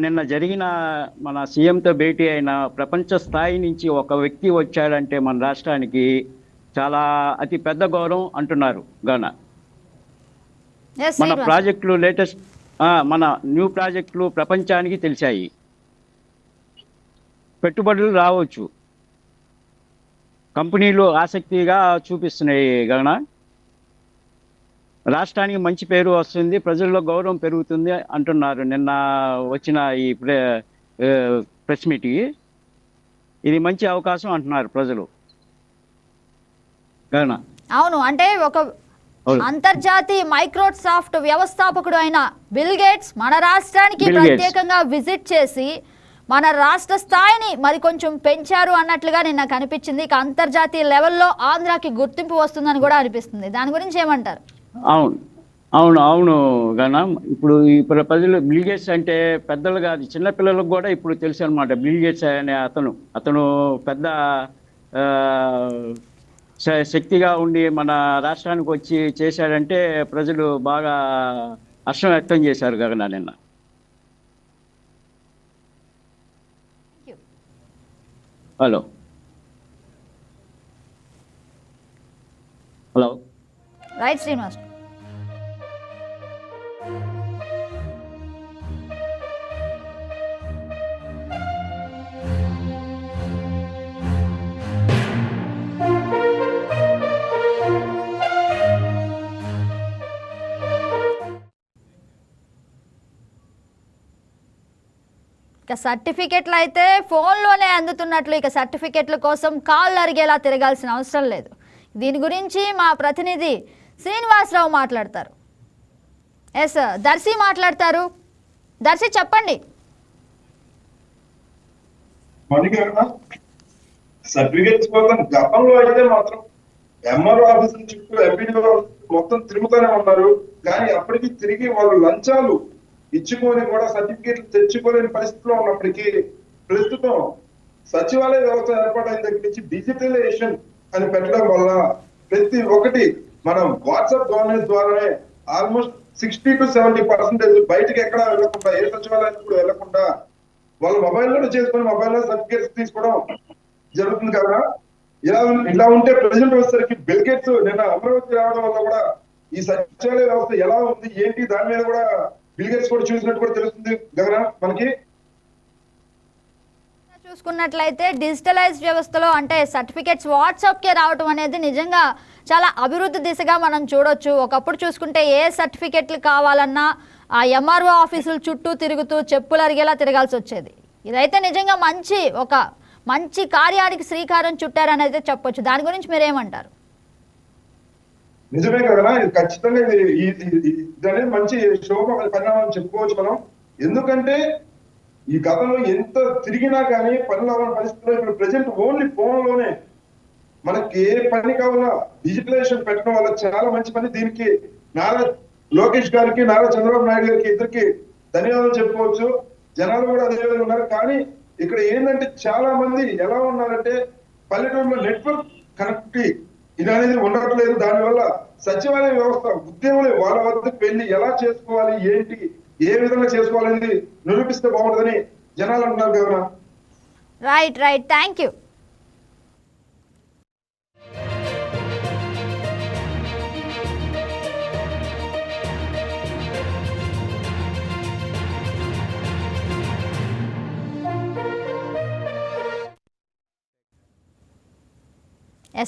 నిన్న జరిగిన మన సీఎంతో భేటీ అయిన ప్రపంచ స్థాయి నుంచి ఒక వ్యక్తి వచ్చాడంటే మన రాష్ట్రానికి చాలా అతి పెద్ద గౌరవం అంటున్నారు గణ. ఎస్ మన శ్రీనివాస్. ప్రాజెక్టులు మన న్యూ ప్రాజెక్టులు ప్రపంచానికి తెలిసాయి. పెట్టుబడులు రావచ్చు, కంపెనీలు ఆసక్తిగా చూపిస్తున్నాయి గణ. రాష్ట్రానికి మంచి పేరు వస్తుంది, ప్రజల్లో గౌరవం పెరుగుతుంది అంటున్నారు నిన్న వచ్చిన ఈ ప్రెస్ మీట్కి. ఇది మంచి అవకాశం అంటున్నారు ప్రజలు గణ. అవును, అంటే ఒక అంతర్జాతీయ మైక్రోసాఫ్ట్ వ్యవస్థాపకుడు అయిన బిల్ గేట్స్ మన రాష్ట్రానికి బిల్ గేట్స్. ప్రత్యేకంగా విజిట్ చేసి మన రాష్ట్ర స్థాయిని మరి కొంచెం పెంచారు అన్నట్లుగా నిన్న కనిపించింది. ఇక అంతర్జాతీయ లెవెల్లో ఆంధ్రాకి గుర్తింపు వస్తుందని కూడా అనిపిస్తుంది. దాని గురించి ఏమంటారు? అవును అవును అవును గణ. ఇప్పుడు ప్రజలు బిల్ గేట్స్ అంటే పెద్దలు కాదు, చిన్నపిల్లలకు కూడా ఇప్పుడు తెలుసు అనమాట. బిల్ గేట్స్ అనే అతను పెద్ద శక్తిగా ఉండి మన రాష్ట్రానికి వచ్చి చేశాడంటే ప్రజలు బాగా హర్షం వ్యక్తం చేశారు గగన నిన్న. Hello hello right Srinivas. ఇక సర్టిఫికెట్లు అయితే ఫోన్లోనే అందుతున్నట్లు, ఇక సర్టిఫికెట్ల కోసం కాళ్ళు అరిగేలా తిరగాల్సిన అవసరం లేదు. దీని గురించి మా ప్రతినిధి శ్రీనివాసరావు మాట్లాడతారు. ఎస్, దర్శి మాట్లాడతారు. దర్శి చెప్పండి. సర్టిఫికేట్స్ కోసం గతంలో అయితే మాత్రం ఎంఆర్ఓ ఆఫీస్ చుట్టూ ఎంపీడీ మొత్తం తిరుగుతూనే ఉన్నారు. కానీ అప్పటికి తిరిగి వాళ్ళు లంచాలు ఇచ్చుకొని కూడా సర్టిఫికేట్లు తెచ్చుకోలేని పరిస్థితిలో ఉన్నప్పటికీ ప్రస్తుతం సచివాలయ వ్యవస్థ ఏర్పాటైన దగ్గర నుంచి డిజిటలైజేషన్ అని పెట్టడం వల్ల ప్రతి ఒక్కటి మనం వాట్సాప్ గవర్నెన్స్ ద్వారానే ఆల్మోస్ట్ 60 to 70% బయటకి ఎక్కడ వెళ్ళకుండా, ఏ సచివాలయానికి కూడా వెళ్ళకుండా వాళ్ళ మొబైల్లోనే చేసుకుని మొబైల్లో సర్టిఫికేట్స్ తీసుకోవడం జరుగుతుంది కదా. ఇలా ఉంటే ప్రెసిడెంట్ వచ్చేసరికి బిల్ గేట్స్ నిన్న అమరావతి రావడం వల్ల కూడా ఈ సచివాలయ వ్యవస్థ ఎలా ఉంది ఏంటి దాని మీద కూడా బిల్ గేట్స్ కూడా చూసినట్టు కూడా తెలుస్తుంది గగన మనకి. చూసుకున్నట్లయితే డిజిటలైజ్ వ్యవస్థలో అంటే సర్టిఫికెట్స్ వాట్సాప్కే రావటం అనేది నిజంగా చాలా అభివృద్ధి దిశగా మనం చూడొచ్చు. ఒకప్పుడు చూసుకుంటే ఏ సర్టిఫికెట్లు కావాలన్నా ఆ ఎంఆర్ఓ ఆఫీసుల చుట్టూ తిరుగుతూ చెప్పులు అరిగేలా తిరగాల్సి వచ్చేది. ఇదైతే నిజంగా మంచి కార్యానికి శ్రీకారం చుట్టారని అయితే చెప్పొచ్చు. దాని గురించి మీరేమంటారు? నిజమే కదా, ఇది ఖచ్చితంగా ఇది అనేది మంచి శోభ పరిణామం చెప్పుకోవచ్చు మనం. ఎందుకంటే ఈ గతంలో ఎంత తిరిగినా కానీ పనులు అవ్వని పరిస్థితుల్లో ఇప్పుడు ప్రెసెంట్ ఓన్లీ ఫోన్లోనే మనకి ఏ పని కావాలన్నా డిజిటలైజేషన్ పెట్టడం వల్ల చాలా మంచి పని. దీనికి నారా లోకేష్ గారికి, నారా చంద్రబాబు నాయుడు గారికి ఇద్దరికి ధన్యవాదాలు చెప్పుకోవచ్చు. జనాలు కూడా అదే విధంగా ఉన్నారు. కానీ ఇక్కడ ఏంటంటే చాలా మంది ఎలా ఉన్నారంటే పల్లెటూరులో నెట్వర్క్ కనెక్టివిటీ ఇది అనేది ఉండట్లేదు. దానివల్ల సచివాలయ వ్యవస్థ ఉద్యోగులు వాళ్ళ వద్దకు వెళ్ళి ఎలా చేసుకోవాలి, ఏంటి, ఏ విధంగా చేసుకోవాలనేది నిరూపిస్తే బాగుంటుందని జనాలు అంటున్నారు కదా. Right, thank you.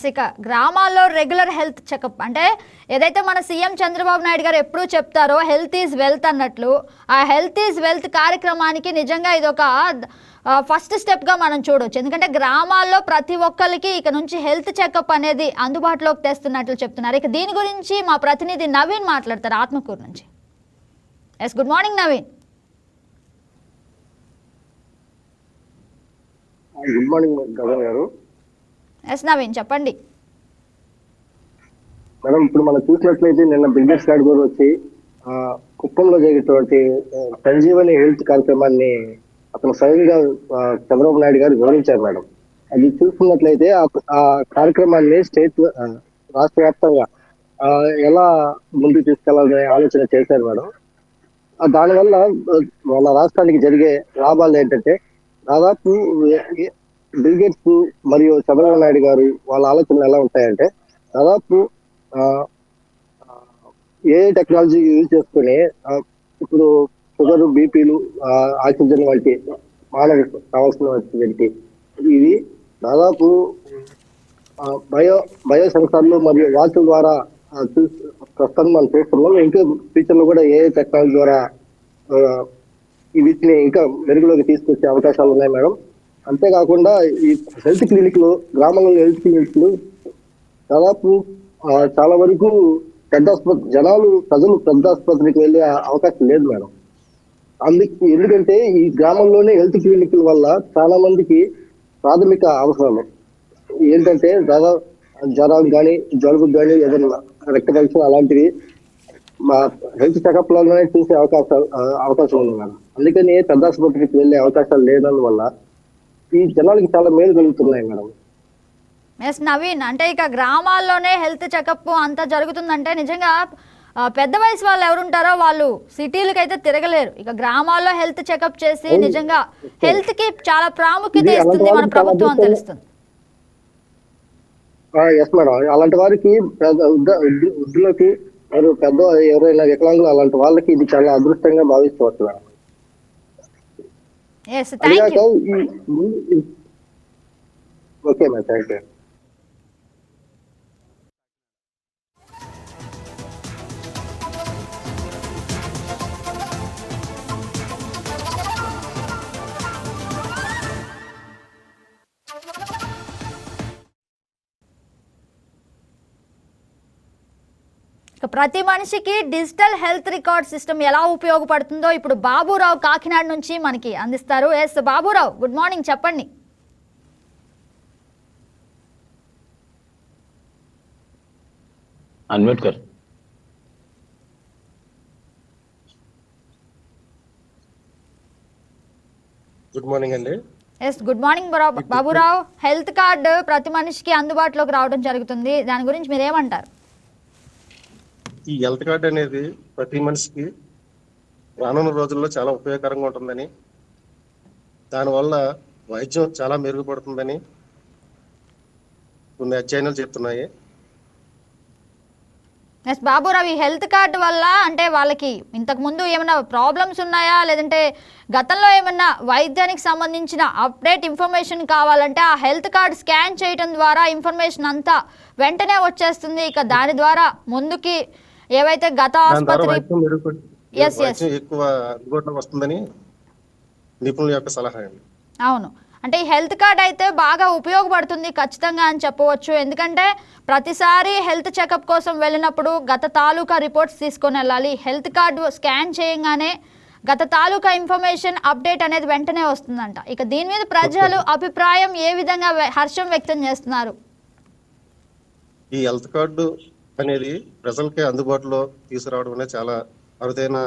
ఇక గ్రామాల్లో రెగ్యులర్ హెల్త్ చెకప్ అంటే ఏదైతే మన సీఎం చంద్రబాబు నాయుడు గారు ఎప్పుడూ చెప్తారో హెల్త్ ఈజ్ వెల్త్ అన్నట్లు, ఆ హెల్త్ ఈజ్ వెల్త్ కార్యక్రమానికి నిజంగా ఇదొక ఫస్ట్ స్టెప్గా మనం చూడవచ్చు. ఎందుకంటే గ్రామాల్లో ప్రతి ఒక్కరికి ఇక నుంచి హెల్త్ చెకప్ అనేది అందుబాటులోకి తెస్తున్నట్లు చెప్తున్నారు. ఇక దీని గురించి మా ప్రతినిధి నవీన్ మాట్లాడతారు ఆత్మకూరు నుంచి. Yes, good morning Naveen. Good morning Gagan garu. Yes Naveen, చెప్పండి. మేడం, ఇప్పుడు మనం చూసినట్లయితే నిన్న బిల్ గేట్స్ గారు కూడా వచ్చి కుప్పంలో జరిగేటువంటి సంజీవని హెల్త్ కార్యక్రమాన్ని అతను స్వయంగా చంద్రబాబు నాయుడు గారు వివరించారు మేడం. అది చూసుకున్నట్లయితే ఆ కార్యక్రమాన్ని రాష్ట్ర వ్యాప్తంగా ఎలా ముందుకు తీసుకెళ్లాలనే ఆలోచన చేశారు మేడం. దానివల్ల మన రాష్ట్రానికి జరిగే లాభాలు ఏంటంటే దాదాపు బిల్ గేట్స్ మరియు చంద్రబాబు నాయుడు గారు వాళ్ళ ఆలోచనలు ఎలా ఉంటాయంటే దాదాపు ఏ టెక్నాలజీ యూజ్ చేసుకుని ఇప్పుడు షుగర్, బీపీలు, ఆక్సిజన్ వంటి మానవులకు కావాల్సిన ఇవి దాదాపు బయో సెన్సార్లు మరియు వాచ్ ద్వారా ప్రస్తుతం మనం చూస్తున్నాం. ఇంకా ఫ్యూచర్ లో కూడా ఏ టెక్నాలజీ ద్వారా వీటిని ఇంకా మెరుగులోకి తీసుకొచ్చే అవకాశాలు ఉన్నాయి మేడం. అంతేకాకుండా ఈ హెల్త్ క్లినిక్లు, గ్రామంలో హెల్త్ క్లినిక్లు దాదాపు చాలా వరకు ప్రజలు పెద్ద ఆసుపత్రికి వెళ్ళే అవకాశం లేదు మేడం. ఎందుకంటే ఈ గ్రామంలోనే హెల్త్ క్లినిక్ల వల్ల చాలా మందికి ప్రాథమిక అవసరాలు ఏంటంటే దాదాపు జ్వరాలు కానీ, జలుబుకు కానీ, ఏదైనా రక్త పరీక్ష అలాంటివి మా హెల్త్ చెకప్ లోనే చూసే అవకాశం ఉంది మేడం. అందుకని పెద్ద ఆసుపత్రికి వెళ్ళే అవకాశాలు లేనందువల్ల ఈ జనాలకి చాలా మేలు కలుగుతున్నాయి మేడం. ఎస్ నవీన్, అంటే ఇక గ్రామాల్లోనే హెల్త్ చెకప్ అంతా జరుగుతుందంటే నిజంగా పెద్ద వయసు వాళ్ళు ఎవరుంటారో వాళ్ళు సిటీలకు అయితే తిరగలేరు. ఇక గ్రామాల్లో హెల్త్ చెకప్ చేసి నిజంగా హెల్త్ కి చాలా ప్రాముఖ్యత ఇస్తుంది మన ప్రభుత్వం అని తెలుస్తుంది. ఎస్ మేడం, అలాంటి వారికి వృద్ధులకి మరియు పెద్ద ఎవరైనా వికలాంగులు అలాంటి వాళ్ళకి ఇది చాలా అదృష్టంగా భావిస్తవచ్చు madam. Okay madam, thank you. ప్రతి మనిషికి డిజిటల్ హెల్త్ రికార్డ్ సిస్టమ్ ఎలా ఉపయోగపడుతుందో ఇప్పుడు బాబురావు కాకినాడ నుంచి మనకి అందిస్తారు. ఎస్ బాబురావు, గుడ్ మార్నింగ్, చెప్పండి. గుడ్ మార్నింగ్ అండి. Yes good morning Baburao. Health card ప్రతి మనిషికి అందుబాటులోకి రావడం జరుగుతుంది, దాని గురించి మీరేమంటారు? ఈ హెల్త్ కార్డ్ అనేది ప్రతి మనిషికి రానున్న రోజుల్లో చాలా ఉపయోగకరంగా ఉంటుందని, దానివల్ల వైద్యం చాలా మెరుగుపడుతుందని కొన్ని అధ్యయనాలు చెప్తున్నాయి. ఎస్ బాబురావు, ఈ హెల్త్ కార్డు వల్ల అంటే వాళ్ళకి ఇంతకు ముందు ఏమైనా ప్రాబ్లమ్స్ ఉన్నాయా, లేదంటే గతంలో ఏమైనా వైద్యానికి సంబంధించిన అప్డేట్ ఇన్ఫర్మేషన్ కావాలంటే ఆ హెల్త్ కార్డు స్కాన్ చేయడం ద్వారా ఇన్ఫర్మేషన్ అంతా వెంటనే వచ్చేస్తుంది. ఇక దాని ద్వారా ముందుకి ఏవైతే గత ఆసుపత్రి ఎక్కువ అందుబాటులోకి వస్తుందని నిపుణుల యొక్క సలహా అండి. అవును, అంటే ఈ హెల్త్ కార్డ్ అయితే బాగా ఉపయోగపడుతుంది ఖచ్చితంగా అని చెప్పవచ్చు. ఎందుకంటే ప్రతిసారి హెల్త్ చెకప్ కోసం వెళ్ళినప్పుడు గత తాలూకా రిపోర్ట్స్ తీసుకొని వెళ్ళాలి. హెల్త్ కార్డు స్కాన్ చేయగానే గత తాలూకా ఇన్ఫర్మేషన్ అప్డేట్ అనేది వెంటనే వస్తుందంట. ఇక దీని మీద ప్రజలు అభిప్రాయం ఏ విధంగా హర్షం వ్యక్తం చేస్తున్నారు? ఈ హెల్త్ కార్డు అనేది ప్రజలకి అందుబాటులో తీసుకురావడం అనేది చాలా అరుదైన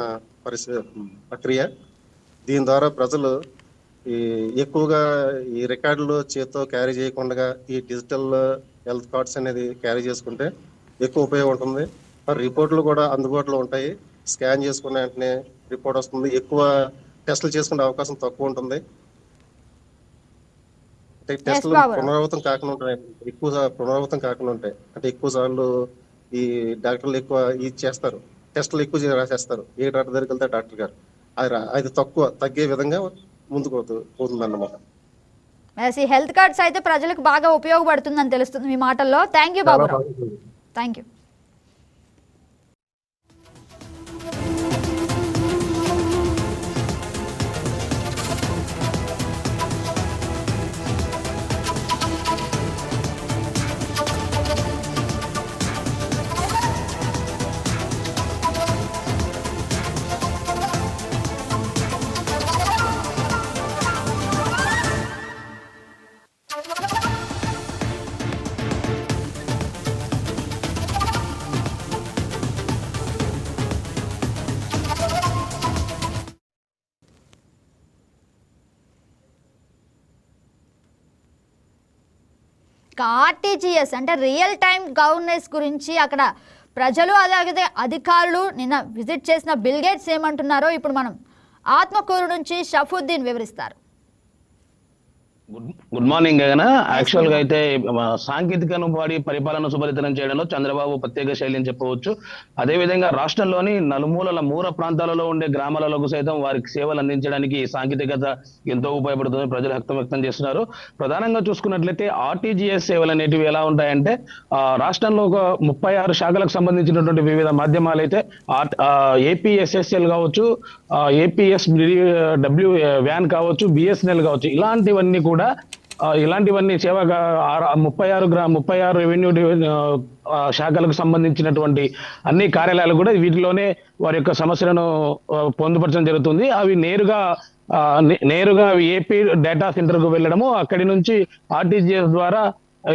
ప్రక్రియ. దీని ద్వారా ప్రజలు ఎక్కువగా ఈ రికార్డులు చేతితో క్యారీ చేయకుండా ఈ డిజిటల్ హెల్త్ కార్డ్స్ అనేది క్యారీ చేసుకుంటే ఎక్కువ ఉపయోగం ఉంటుంది. రిపోర్ట్లు కూడా అందుబాటులో ఉంటాయి. స్కాన్ చేసుకున్న వెంటనే రిపోర్ట్ వస్తుంది. ఎక్కువ టెస్టులు చేసుకునే అవకాశం తక్కువ ఉంటుంది. టెస్టులు పునరావృతం కాకుండా ఉంటాయి. అంటే ఎక్కువ సార్లు ఈ డాక్టర్లు ఎక్కువ ఇది చేస్తారు, టెస్టులు ఎక్కువ రాసేస్తారు. ఏ డాక్టర్ దగ్గరికి వెళ్తే డాక్టర్ గారు అది తగ్గే విధంగా ముందుకు పోతుంది అన్నమాట. ఈ హెల్త్ కార్డ్స్ అయితే ప్రజలకు బాగా ఉపయోగపడుతుందని తెలుస్తుంది మీ మాటల్లో. Thank you Baburao, thank you. ఇక ఆర్టీజీఎస్ అంటే రియల్ టైం గవర్నెన్స్ గురించి అక్కడ ప్రజలు అలాగే అధికారులు నిన్న విజిట్ చేసిన బిల్ గేట్స్ ఏమంటున్నారో ఇప్పుడు మనం ఆత్మకూరు నుంచి షఫుద్దీన్ వివరిస్తారు. గుడ్ మార్నింగ్ గగన. యాక్చువల్ గా అయితే సాంకేతికను వాడి పరిపాలన సుపరితనం చేయడంలో చంద్రబాబు ప్రత్యేక శైలి అని చెప్పవచ్చు. అదేవిధంగా రాష్ట్రంలోని నలుమూలల మూల ప్రాంతాలలో ఉండే గ్రామాలకు సైతం వారికి సేవలు అందించడానికి సాంకేతికత ఎంతో ఉపయోగపడుతుంది, ప్రజలు వ్యక్తం చేస్తున్నారు. ప్రధానంగా చూసుకున్నట్లయితే ఆర్టీజీఎస్ సేవలు అనేటివి ఎలా ఉంటాయంటే రాష్ట్రంలో ఒక 36 శాఖలకు సంబంధించినటువంటి వివిధ మాధ్యమాలు అయితే ఏపీఎస్ఎస్ఎల్ కావచ్చు, ఏపీఎస్ డబ్ల్యూ వ్యాన్ కావచ్చు, బిఎస్ఎన్ఎల్ కావచ్చు, ఇలాంటివన్నీ సేవ 36 రెవెన్యూ శాఖలకు సంబంధించినటువంటి అన్ని కార్యాలయాలు కూడా వీటిలోనే వారి యొక్క సమస్యలను పొందుపరచడం జరుగుతుంది. అవి నేరుగా ఏపీ డేటా సెంటర్ కు వెళ్ళడము, అక్కడి నుంచి ఆర్టీజీఎస్ ద్వారా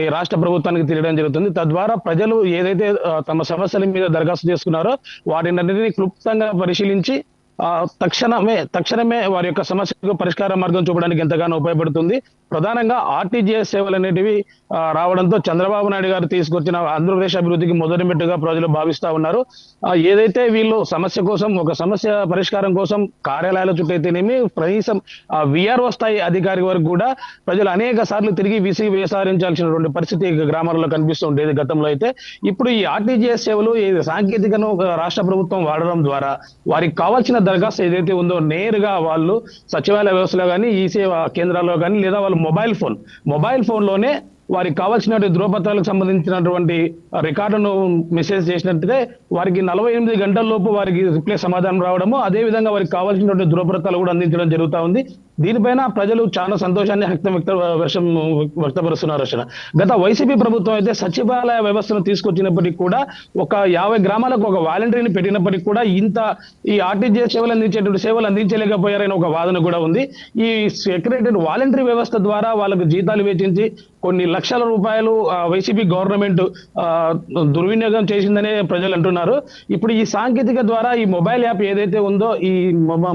ఈ రాష్ట్ర ప్రభుత్వానికి తెలియడం జరుగుతుంది. తద్వారా ప్రజలు ఏదైతే తమ సమస్యల మీద దరఖాస్తు చేసుకున్నారో వాటిని క్లుప్తంగా పరిశీలించి తక్షణమే వారి యొక్క సమస్యకు పరిష్కార మార్గం చూపడానికి ఎంతగానో ఉపయోగపడుతుంది. ప్రధానంగా ఆర్టీజీఎస్ సేవలు అనేటివి రావడంతో చంద్రబాబు నాయుడు గారు తీసుకొచ్చిన ఆంధ్రప్రదేశ్ అభివృద్ధికి మొదటి మెట్టుగా ప్రజలు భావిస్తా ఉన్నారు. ఏదైతే వీళ్ళు ఒక సమస్య పరిష్కారం కోసం కార్యాలయాల చుట్టూ అయితేనేమి కనీసం విఆర్ఓ స్థాయి అధికారి వరకు కూడా ప్రజలు అనేక సార్లు తిరిగి విసారించాల్సినటువంటి పరిస్థితి గ్రామాలలో కనిపిస్తూ ఉండేది గతంలో. అయితే ఇప్పుడు ఈ ఆర్టీజీఎస్ సేవలు సాంకేతికను రాష్ట్ర ప్రభుత్వం వాడడం ద్వారా వారికి కావాల్సిన దరఖాస్తు ఏదైతే ఉందో నేరుగా వాళ్ళు సచివాలయ వ్యవస్థలో కానీ ఈ సేవా కేంద్రాల్లో కానీ లేదా వాళ్ళు మొబైల్ ఫోన్లోనే వారికి కావాల్సిన ధృవపత్రాలకు సంబంధించినటువంటి రికార్డును మెసేజ్ చేసినట్టే వారికి 48 గంటల లోపు వారికి రిప్లై సమాధానం రావడము, అదేవిధంగా వారికి కావాల్సినటువంటి ధృవపత్రాలు కూడా అందించడం జరుగుతూ ఉంది. దీనిపైన ప్రజలు చాలా సంతోషాన్ని వ్యక్తపరుస్తున్నారు. గత వైసీపీ ప్రభుత్వం అయితే సచివాలయ వ్యవస్థను తీసుకొచ్చినప్పటికీ కూడా ఒక 50 గ్రామాలకు ఒక వాలంటీర్ని పెట్టినప్పటికీ కూడా ఈ ఆర్టీజీఎస్ సేవలు అందించలేకపోయారని ఒక వాదన కూడా ఉంది. ఈ సెక్రటరీ వాలంటీర్ వ్యవస్థ ద్వారా వాళ్ళకు జీతాలు వేచించి కొన్ని లక్షల రూపాయలు వైసీపీ గవర్నమెంట్ దుర్వినియోగం చేసిందనే ప్రజలు అంటున్నారు. ఇప్పుడు ఈ సాంకేతిక ద్వారా ఈ మొబైల్ యాప్ ఏదైతే ఉందో ఈ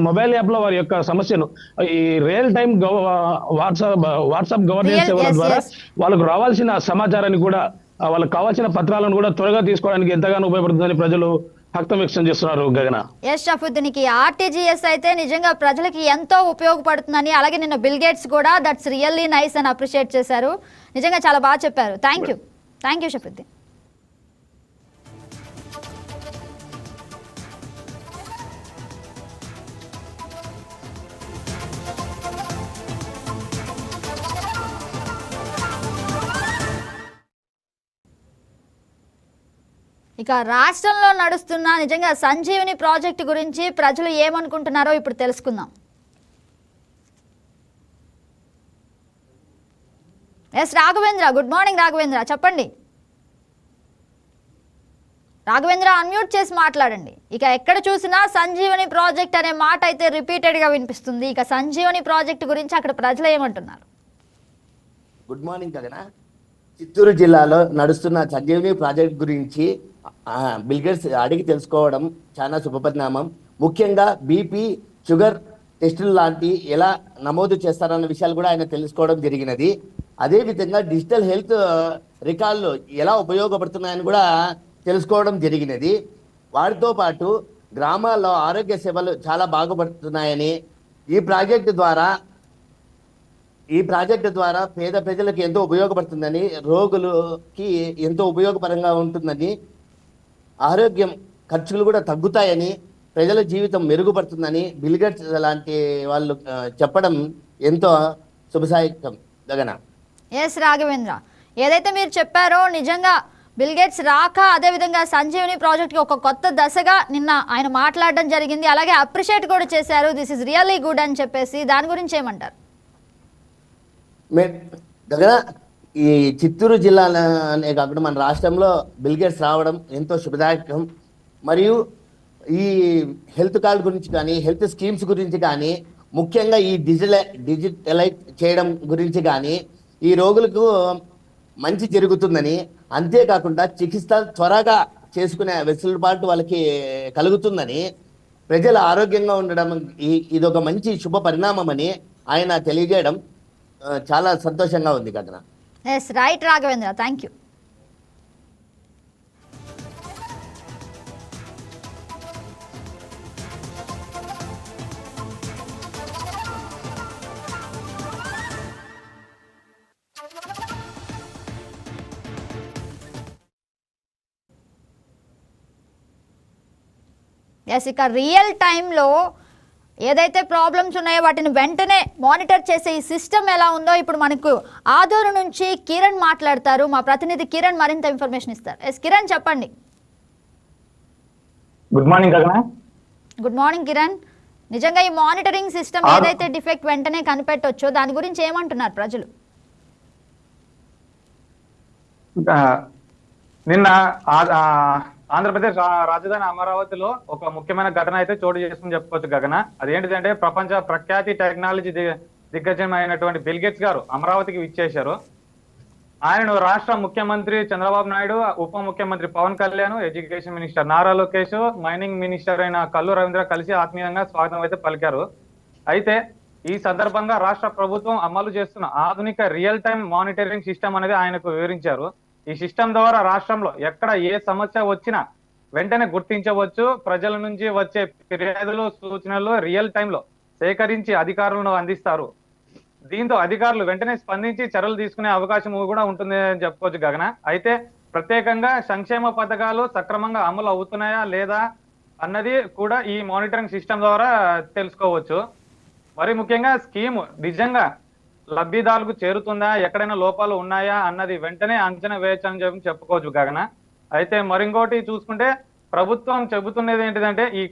మొబైల్ యాప్ లో వారి యొక్క సమస్యను ఈ రియల్ టైం వాట్సాప్ గవర్నెన్స్ సేవల ద్వారా వాళ్ళకు రావాల్సిన సమాచారాన్ని కూడా వాళ్ళకి కావాల్సిన పత్రాలను కూడా త్వరగా తీసుకోవడానికి ఎంతగానో ఉపయోగపడుతుందని ప్రజలు వ్యక్తం చేస్తున్నారు. గగన, షఫుద్దీన్కి ఆర్టీజీఎస్ అయితే నిజంగా ప్రజలకి ఎంతో ఉపయోగపడుతుందని, అలాగే నిన్న బిల్ గేట్స్ కూడా దట్స్ రియల్లీ నైస్ అని అప్రిషియేట్ చేశారు. నిజంగా చాలా బాగా చెప్పారు. Thank you Shafuddin. ఇక రాష్ట్రంలో నడుస్తున్న నిజంగా సంజీవని ప్రాజెక్టు గురించి ప్రజలు ఏమనుకుంటున్నారో ఇప్పుడు తెలుసుకుందాం. రాఘవేంద్ర, గుడ్ మార్నింగ్ రాఘవేంద్ర, చెప్పండి. రాఘవేంద్ర అన్మ్యూట్ చేసి మాట్లాడండి. ఇక ఎక్కడ చూసినా సంజీవని ప్రాజెక్ట్ అనే మాట అయితే రిపీటెడ్గా వినిపిస్తుంది. ఇక సంజీవని ప్రాజెక్ట్ గురించి అక్కడ ప్రజలు ఏమంటున్నారు? గుడ్ మార్నింగ్ గగన. చిత్తూరు జిల్లాలో నడుస్తున్న సంజీవని ప్రాజెక్ట్ గురించి బిల్ గేట్స్ అడిగి తెలుసుకోవడం చాలా శుభపరిణామం. ముఖ్యంగా బీపీ, షుగర్ టెస్టులు లాంటి ఎలా నమోదు చేస్తారన్న విషయాలు కూడా ఆయన తెలుసుకోవడం జరిగినది. అదేవిధంగా డిజిటల్ హెల్త్ రికార్డులు ఎలా ఉపయోగపడుతున్నాయని కూడా తెలుసుకోవడం జరిగినది. వాటితో పాటు గ్రామాల్లో ఆరోగ్య సేవలు చాలా బాగుపడుతున్నాయని, ఈ ప్రాజెక్టు ద్వారా పేద ప్రజలకు ఎంతో ఉపయోగపడుతుందని, రోగులకి ఎంతో ఉపయోగపరంగా ఉంటుందని, ఆరోగ్యం ఖర్చులు కూడా తగ్గుతాయని, ప్రజల జీవితం మెరుగుపడుతుందని బిల్ గేట్స్ లాంటి వాళ్ళు చెప్పడం ఎంతో శుభసాయకం. గగన, రాఘవేంద్ర, ఏదైతే మీరు చెప్పారో నిజంగా బిల్ గేట్స్ రాక అదేవిధంగా సంజీవని ప్రాజెక్ట్కి ఒక కొత్త దశగా నిన్న ఆయన మాట్లాడడం జరిగింది. అలాగే అప్రిషియేట్ కూడా చేశారు, దిస్ ఇస్ రియల్లీ గుడ్ అని చెప్పేసి. దాని గురించి ఏమంటారు? దగ్గర ఈ చిత్తూరు జిల్లానే కాకుండా మన రాష్ట్రంలో బిల్ గేట్స్ రావడం ఎంతో శుభదాయకం. మరియు ఈ హెల్త్ కార్డు గురించి కానీ, హెల్త్ స్కీమ్స్ గురించి కానీ, ముఖ్యంగా ఈ డిజిటలైజ్ చేయడం గురించి కానీ ఈ రోగులకు మంచి జరుగుతుందని, అంతేకాకుండా చికిత్స త్వరగా చేసుకునే వెసులుబాటు వాళ్ళకి కలుగుతుందని, ప్రజలు ఆరోగ్యంగా ఉండడం ఇదొక మంచి శుభ పరిణామం అని ఆయన తెలియజేయడం చాలా సంతోషంగా ఉంది. Gagana, yes right Raghavendra, thank you. Yes, ఇక రియల్ టైంలో ఏదైతే ప్రాబ్లమ్స్ ఉన్నాయో వాటిని వెంటనే మానిటర్ చేసే ఈ సిస్టమ్ ఎలా ఉందో ఇప్పుడు మనకు ఆదోరు నుంచి కిరణ్ మాట్లాడతారు. మా ప్రతినిధి కిరణ్ మరింత ఇన్ఫర్మేషన్ ఇస్తారు. ఎస్ కిరణ్, చెప్పండి. గుడ్ మార్నింగ్ గగన. Good morning Kiran. నిజంగా ఈ మానిటరింగ్ సిస్టమ్ ఏదైతే డిఫెక్ట్ వెంటనే కనిపెట్టొచ్చో దాని గురించి ఏమంటున్నారు ప్రజలు? నిన్న ఆంధ్రప్రదేశ్ రాజధాని అమరావతిలో ఒక ముఖ్యమైన ఘటన అయితే చోటు చేసుకుని చెప్పుకోవచ్చు గగన. అదేంటిదంటే ప్రపంచ ప్రఖ్యాతి టెక్నాలజీ దిగ్గజం అయినటువంటి బిల్ గేట్స్ గారు అమరావతికి విచ్చేశారు. ఆయనను రాష్ట్ర ముఖ్యమంత్రి చంద్రబాబు నాయుడు, ఉప ముఖ్యమంత్రి Pawan Kalyan, education minister Nara Lokesh, mining minister అయిన కల్లు రవీంద్ర కలిసి ఆత్మీయంగా స్వాగతం అయితే పలికారు. అయితే ఈ సందర్భంగా రాష్ట్ర ప్రభుత్వం అమలు చేస్తున్న ఆధునిక రియల్ టైం మానిటరింగ్ సిస్టమ్ అనేది ఆయనకు వివరించారు. ఈ సిస్టమ్ ద్వారా రాష్ట్రంలో ఎక్కడ ఏ సమస్య వచ్చినా వెంటనే గుర్తించవచ్చు. ప్రజల నుంచి వచ్చే ఫిర్యాదులు, సూచనలు రియల్ టైంలో సేకరించి అధికారులను అందిస్తారు. దీంతో అధికారులు వెంటనే స్పందించి చర్యలు తీసుకునే అవకాశం కూడా ఉంటుంది అని చెప్పుకోవచ్చు గగన. అయితే ప్రత్యేకంగా సంక్షేమ పథకాలు సక్రమంగా అమలు అవుతున్నాయా లేదా అన్నది కూడా ఈ మానిటరింగ్ సిస్టమ్ ద్వారా తెలుసుకోవచ్చు. మరి ముఖ్యంగా స్కీమ్ నిజంగా లబ్ధిదారులకు చేరుతుందా, ఎక్కడైనా లోపాలు ఉన్నాయా అన్నది వెంటనే అంచనా వేయచ్చని చెప్పుకోవచ్చు గగన. అయితే మరింకోటి చూసుకుంటే ప్రభుత్వం చెబుతున్నది ఏంటిదంటే ఈ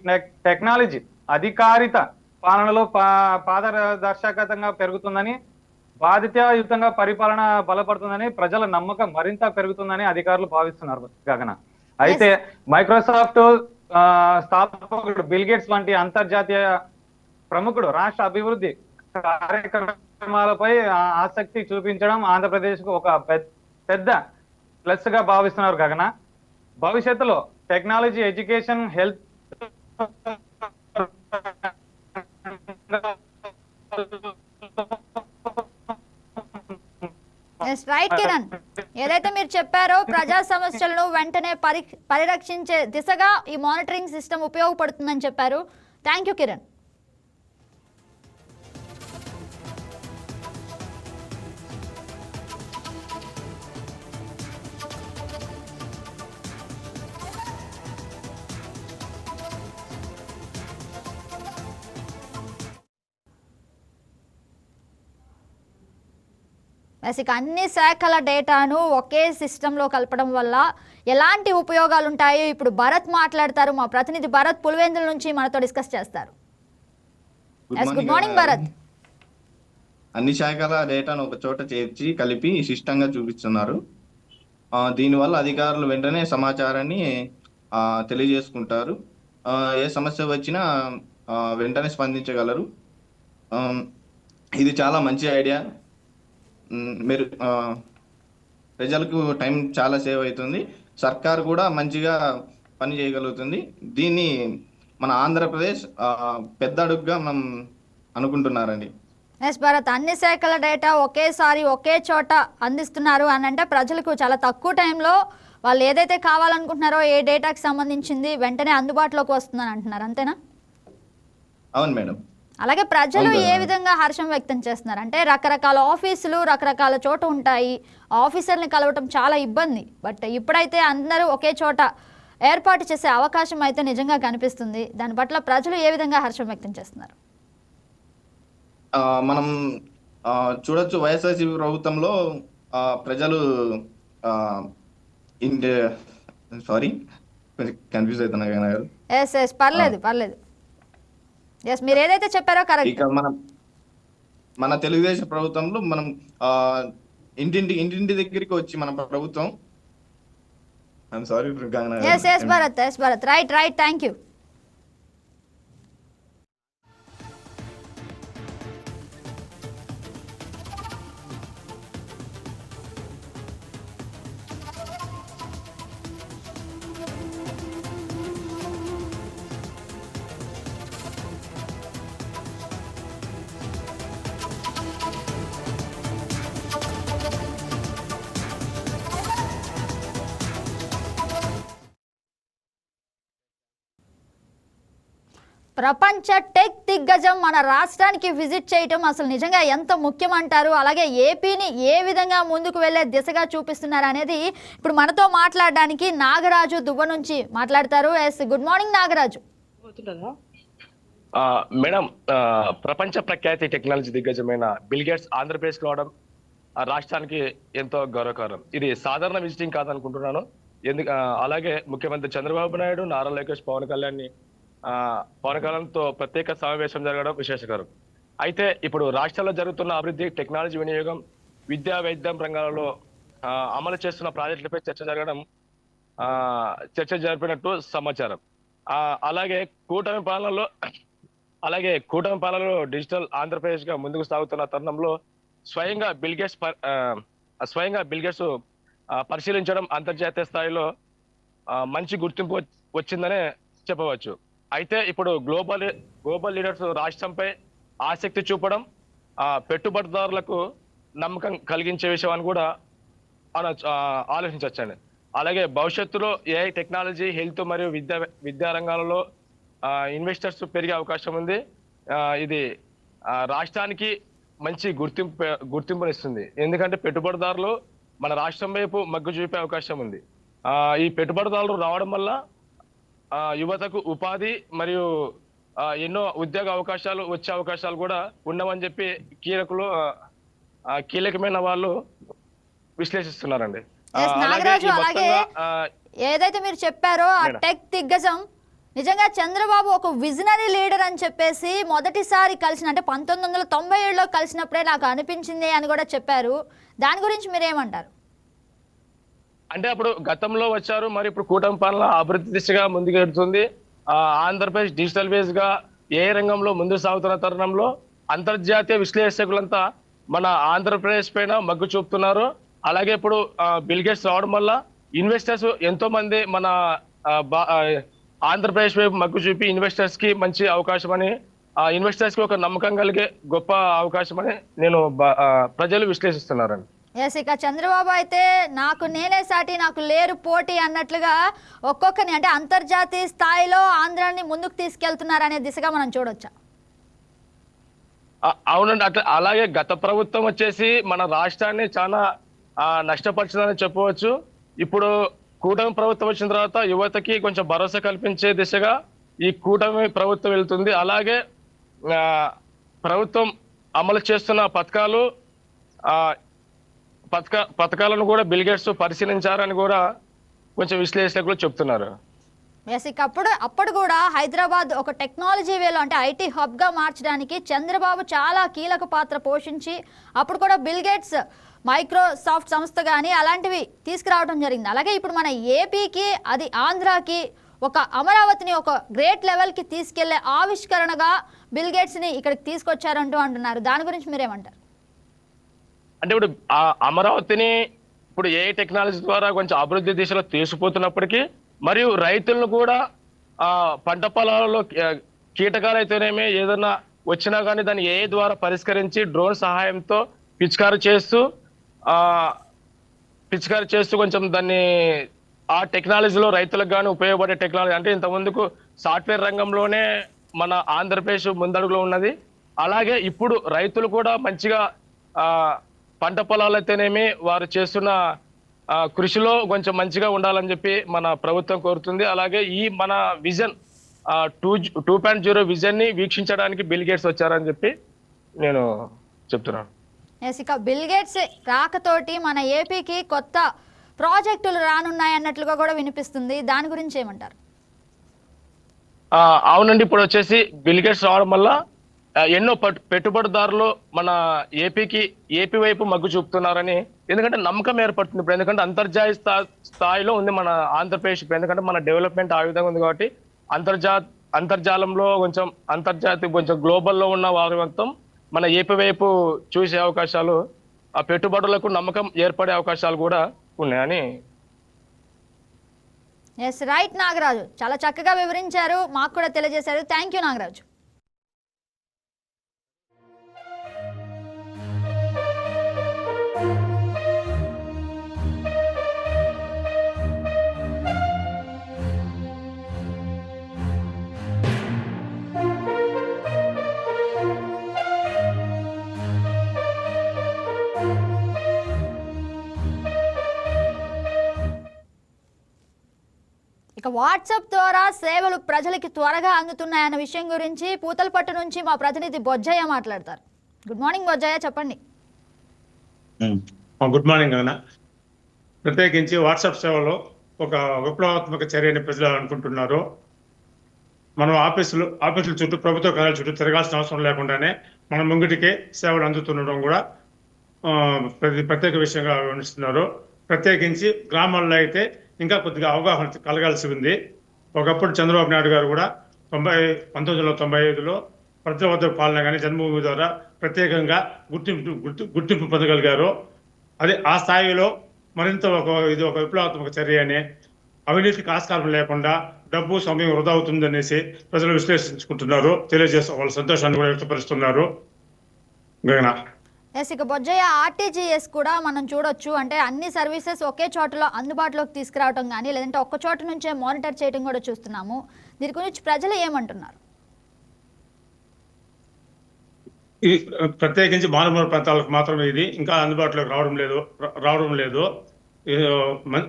టెక్నాలజీ అధికారిత పాలనలో పారదర్శకతంగా పెరుగుతుందని, బాధ్యతాయుతంగా పరిపాలన బలపడుతుందని, ప్రజల నమ్మకం మరింత పెరుగుతుందని అధికారులు భావిస్తున్నారు గగన. అయితే మైక్రోసాఫ్ట్ స్థాపకుడు బిల్ గేట్స్ వంటి అంతర్జాతీయ ప్రముఖుడు రాష్ట్ర అభివృద్ధి కార్యక్రమాలపై ఆసక్తి చూపించడం ఆంధ్రప్రదేశ్ కు ఒక పెద్ద ప్లస్ గా భావిస్తున్నారు గగన. భవిష్యత్తులో technology, education, health right Kiran, ఏదైతే మీరు చెప్పారో ప్రజా సమస్యలను వెంటనే పరిరక్షించే దిశగా ఈ మానిటరింగ్ సిస్టమ్ ఉపయోగపడుతుందని చెప్పారు. Thank you Kiran. బేసిక్ అన్ని శాఖల డేటాను ఒకే సిస్టంలో కలపడం వల్ల ఎలాంటి ఉపయోగాలు ఉంటాయో ఇప్పుడు భరత్ మాట్లాడతారు. మా ప్రతినిధి భరత్ పులివెందుల నుంచి మనతో డిస్కస్ చేస్తారు. Good morning Bharat. అన్ని శాఖల డేటాను ఒక చోట చేర్చి కలిపి సిస్టంగా చూపిస్తున్నారు. దీనివల్ల అధికారులు వెంటనే సమాచారాన్ని తెలియజేసుకుంటారు. ఏ సమస్య వచ్చినా వెంటనే స్పందించగలరు. ఇది చాలా మంచి ఐడియా. మీరు ప్రజలకు టైం చాలా సేవ్ అవుతుంది. సర్కార్ కూడా మంచిగా పని చేయగలుగుతుంది. దీన్ని మన ఆంధ్రప్రదేశ్ పెద్ద అడుగుగా మనం అనుకుంటున్నారండి. ఎస్ భరత్, అన్ని శాఖల డేటా ఒకేసారి ఒకే చోట అందిస్తున్నారు అని అంటే ప్రజలకు చాలా తక్కువ టైంలో వాళ్ళు ఏదైతే కావాలనుకుంటున్నారో ఏ డేటాకి సంబంధించింది వెంటనే అందుబాటులోకి వస్తుందని అంటున్నారు, అంతేనా? అవును మేడం. అలాగే ప్రజలు ఏ విధంగా హర్షం వ్యక్తం చేస్తున్నారు అంటే రకరకాల ఆఫీసులు రకరకాల చోట ఉంటాయి, ఆఫీసర్ని కలవటం చాలా ఇబ్బంది. బట్ ఇప్పుడైతే అందరూ ఒకే చోట ఏర్పాటు చేసే అవకాశం అయితే నిజంగా కనిపిస్తుంది. దాని పట్ల ప్రజలు ఏ విధంగా హర్షం వ్యక్తం చేస్తున్నారు? మనం చూడొచ్చు, వైఎస్ఆర్సీపీ ప్రభుత్వంలో ప్రజలు సారీ కొంచెం కన్ఫ్యూజ్ అవుతున్నా గారు. ఎస్ ఎస్ పర్లేదు పర్లేదు. ఎస్, మీరు ఏదైతే చెప్పారో కరెక్ట్. ఇక మన తెలుగుదేశం ప్రభుత్వంలో మనం ఇంటింటి దగ్గరికి వచ్చి మన ప్రభుత్వం yes Bharat right thank you. ప్రపంచ టెక్ దిగ్గజం మన రాష్ట్రానికి విజిట్ చేయటం అసలు నిజంగా ఎంత ముఖ్యమంటారు? అలాగే ఏపీని ఏ విధంగా ముందుకు వెళ్లే దిశగా చూపిస్తున్నారు అనేది ఇప్పుడు మనతో మాట్లాడడానికి నాగరాజు దువ్వ నుంచి మాట్లాడతారు. Yes, good morning Nagaraju. Madam, ప్రపంచ ప్రఖ్యాతి టెక్నాలజీ దిగ్గజమైన బిల్ గేట్స్ ఆంధ్రప్రదేశ్ రావడం రాష్ట్రానికి ఎంతో గౌరవకరం. ఇది సాధారణ విజిటింగ్ కాదనుకుంటున్నాను. అలాగే ముఖ్యమంత్రి చంద్రబాబు నాయుడు, నారా లోకేష్, పవన్ కళ్యాణ్తో ప్రత్యేక సమావేశం జరగడం విశేషకరం. అయితే ఇప్పుడు రాష్ట్రాల్లో జరుగుతున్న అభివృద్ధి, టెక్నాలజీ వినియోగం, విద్యా వైద్యం రంగాలలో అమలు చేస్తున్న ప్రాజెక్టులపై చర్చ జరిపినట్టు సమాచారం. అలాగే కూటమి పాలనలో డిజిటల్ ఆంధ్రప్రదేశ్ గా ముందుకు సాగుతున్న తరుణంలో స్వయంగా బిల్ గేట్స్ పరిశీలించడం అంతర్జాతీయ స్థాయిలో మంచి గుర్తింపు వచ్చిందనే చెప్పవచ్చు. అయితే ఇప్పుడు గ్లోబల్ లీడర్స్ రాష్ట్రంపై ఆసక్తి చూపడం పెట్టుబడిదారులకు నమ్మకం కలిగించే విషయాన్ని కూడా ఆలోచించవచ్చండి. అలాగే భవిష్యత్తులో ఏఐ, టెక్నాలజీ, హెల్త్ మరియు విద్యా రంగాలలో ఇన్వెస్టర్స్ పెరిగే అవకాశం ఉంది. ఇది రాష్ట్రానికి మంచి గుర్తింపునిస్తుంది. ఎందుకంటే పెట్టుబడిదారులు మన రాష్ట్రం వైపు మొగ్గు చూపే అవకాశం ఉంది. ఈ పెట్టుబడిదారులు రావడం వల్ల యువతకు ఉపాధి మరియు ఎన్నో ఉద్యోగ అవకాశాలు వచ్చే అవకాశాలు కూడా ఉండవని చెప్పి కీలకమైన వాళ్ళు విశ్లేషిస్తున్నారండి. నాగరాజు, అలాగే ఏదైతే మీరు చెప్పారో ఆ టెక్ దిగ్గజం నిజంగా చంద్రబాబు ఒక విజనరీ లీడర్ అని చెప్పేసి మొదటిసారి కలిసిన, అంటే 1997లో కలిసినప్పుడే నాకు అనిపించింది అని కూడా చెప్పారు. దాని గురించి మీరేమంటారు? అంటే అప్పుడు గతంలో వచ్చారు, మరి ఇప్పుడు కూటమి పాలన అభివృద్ధి దిశగా ముందుకెడుతుంది. ఆంధ్రప్రదేశ్ డిజిటల్ బేస్ గా ఏ రంగంలో ముందుకు సాగుతున్న తరుణంలో అంతర్జాతీయ విశ్లేషకులంతా మన ఆంధ్రప్రదేశ్ పైన మొగ్గు చూపుతున్నారు. అలాగే ఇప్పుడు బిల్ గేట్స్ రావడం వల్ల ఇన్వెస్టర్స్ ఎంతో మంది మన ఆంధ్రప్రదేశ్ వైపు మొగ్గు చూపి ఇన్వెస్టర్స్ కి మంచి అవకాశం అని, ఇన్వెస్టర్స్ కి ఒక నమ్మకం కలిగే గొప్ప అవకాశం అని ప్రజలు విశ్లేషిస్తున్నారండి. ఎస్, ఇక చంద్రబాబు అయితే నేనే సాటి, నాకు లేరు పోటీ అన్నట్లుగా ఒక్కొక్కరిని, అంటే అంతర్జాతీయ స్థాయిలో ఆంధ్రాని ముందుకు తీసుకెళ్తున్నారనే దిశగా మనం చూడొచ్చా? అవునండి. అలాగే గత ప్రభుత్వం వచ్చేసి మన రాష్ట్రాన్ని చాలా నష్టపరిచిందని చెప్పవచ్చు. ఇప్పుడు కూటమి ప్రభుత్వం వచ్చిన తర్వాత యువతకి కొంచెం భరోసా కల్పించే దిశగా ఈ కూటమి ప్రభుత్వం వెళ్తుంది. అలాగే ప్రభుత్వం అమలు చేస్తున్న పథకాలను కూడా బిల్ గేట్స్ పరిశీలించారని కూడా కొంచెం విశ్లేషకులు చెప్తున్నారు. ఎస్, ఇక అప్పుడు కూడా హైదరాబాద్ ఒక టెక్నాలజీ వేలో, అంటే ఐటీ హబ్గా మార్చడానికి చంద్రబాబు చాలా కీలక పాత్ర పోషించి అప్పుడు కూడా బిల్ గేట్స్ మైక్రోసాఫ్ట్ సంస్థ కానీ అలాంటివి తీసుకురావడం జరిగింది. అలాగే ఇప్పుడు మన ఏపీకి, అది ఆంధ్రాకి ఒక అమరావతిని ఒక గ్రేట్ లెవెల్కి తీసుకెళ్లే ఆవిష్కరణగా బిల్ గేట్స్ని ఇక్కడికి తీసుకొచ్చారంటూ అంటున్నారు. దాని గురించి మీరేమంటారు? అంటే ఇప్పుడు అమరావతిని ఇప్పుడు ఏ టెక్నాలజీ ద్వారా కొంచెం అభివృద్ధి దిశలో తీసుకుపోతున్నప్పటికీ, మరియు రైతులను కూడా పంట పొలాలలో కీటకాలు అయితేనేమి ఏదైనా వచ్చినా కానీ దాన్ని ఏ ద్వారా పరిష్కరించి డ్రోన్ సహాయంతో పిచికారీ చేస్తూ కొంచెం దాన్ని ఆ టెక్నాలజీలో రైతులకు కానీ ఉపయోగపడే టెక్నాలజీ, అంటే ఇంతకుముందుకు సాఫ్ట్వేర్ రంగంలోనే మన ఆంధ్రప్రదేశ్ ముందడుగులో ఉన్నది. అలాగే ఇప్పుడు రైతులు కూడా మంచిగా పంట పొలాలు అయితేనేమి వారు చేస్తున్న కృషిలో కొంచెం మంచిగా ఉండాలని చెప్పి మన ప్రభుత్వం కోరుతుంది. అలాగే ఈ మన విజన్ 2.0 విజన్ ని వీక్షించడానికి బిల్ గేట్స్ వచ్చారని చెప్పి నేను చెప్తున్నాను. ఇక బిల్ గేట్స్ రాకతోటి మన ఏపీకి కొత్త ప్రాజెక్టులు రానున్నాయన్నట్లుగా కూడా వినిపిస్తుంది. దాని గురించి ఏమంటారు? అవునండి, ఇప్పుడు వచ్చేసి బిల్ గేట్స్ రావడం వల్ల ఎన్నో పెట్టుబడిదారులు మన ఏపీ వైపు మొగ్గు చూపుతున్నారని, ఎందుకంటే నమ్మకం ఏర్పడుతుంది ఇప్పుడు. ఎందుకంటే అంతర్జాతీయ స్థాయిలో ఉంది మన ఆంధ్రప్రదేశ్ ఇప్పుడు. ఎందుకంటే మన డెవలప్మెంట్ ఆ విధంగా ఉంది కాబట్టి అంతర్జాలంలో కొంచెం గ్లోబల్లో ఉన్న వారి మొత్తం మన ఏపీ వైపు చూసే అవకాశాలు, ఆ పెట్టుబడులకు నమ్మకం ఏర్పడే అవకాశాలు కూడా ఉన్నాయని. ఎస్, రైట్ నాగరాజు, చాలా చక్కగా వివరించారు, మాకు కూడా తెలియజేశారు. Thank you Nagaraju. ఇక వాట్సాప్ ద్వారా సేవలు ప్రజలకి త్వరగా అందుతున్నాయన్న విషయం గురించి పూతలపట్టు నుంచి మా ప్రతినిధి బొజ్జయ్య మాట్లాడతారు. గుడ్ మార్నింగ్ బొజ్జయ్య, చెప్పండి. గుడ్ మార్నింగ్ అన్న. ప్రత్యేకించి వాట్సాప్ సేవలో ఒక విప్లవాత్మక చర్యని ప్రజలు అనుకుంటున్నారు. మనం ఆఫీసుల చుట్టూ, ప్రభుత్వ కార్యాలయాల చుట్టూ తిరగాల్సిన అవసరం లేకుండానే మన ముంగిటికే సేవలు అందుతుండడం కూడా ప్రత్యేక విషయంగా గమనిస్తున్నారు. ప్రత్యేకించి గ్రామాల్లో అయితే ఇంకా కొద్దిగా అవగాహన కలగాల్సి ఉంది. ఒకప్పుడు చంద్రబాబు నాయుడు గారు కూడా 1995లో ప్రజల వద్ద పాలన కానీ జన్మభూమి ద్వారా ప్రత్యేకంగా గుర్తింపు పొందగలిగారు. అదే ఆ స్థాయిలో మరింత ఇది ఒక విప్లవాత్మక చర్య అని, అవినీతికి ఆస్కారం లేకుండా డబ్బు సమయం వృధా అవుతుందనేసి ప్రజలు విశ్లేషించుకుంటున్నారు, వాళ్ళ సంతోషాన్ని కూడా వ్యక్తపరుస్తున్నారు. ఇక బొజ్జయ్య, ఆర్టీజీఎస్ కూడా మనం చూడొచ్చు. అంటే అన్ని సర్వీసెస్ ఒకే చోటలో అందుబాటులోకి తీసుకురావడం కానీ, లేదంటే ఒక్క చోట నుంచే మానిటర్ చేయడం కూడా చూస్తున్నాము. దీని గురించి ప్రజలు ఏమంటున్నారు? ఇది ప్రత్యేకించి మారుమూల ప్రాంతాలకు మాత్రమే ఇది ఇంకా అందుబాటులోకి రావడం లేదు.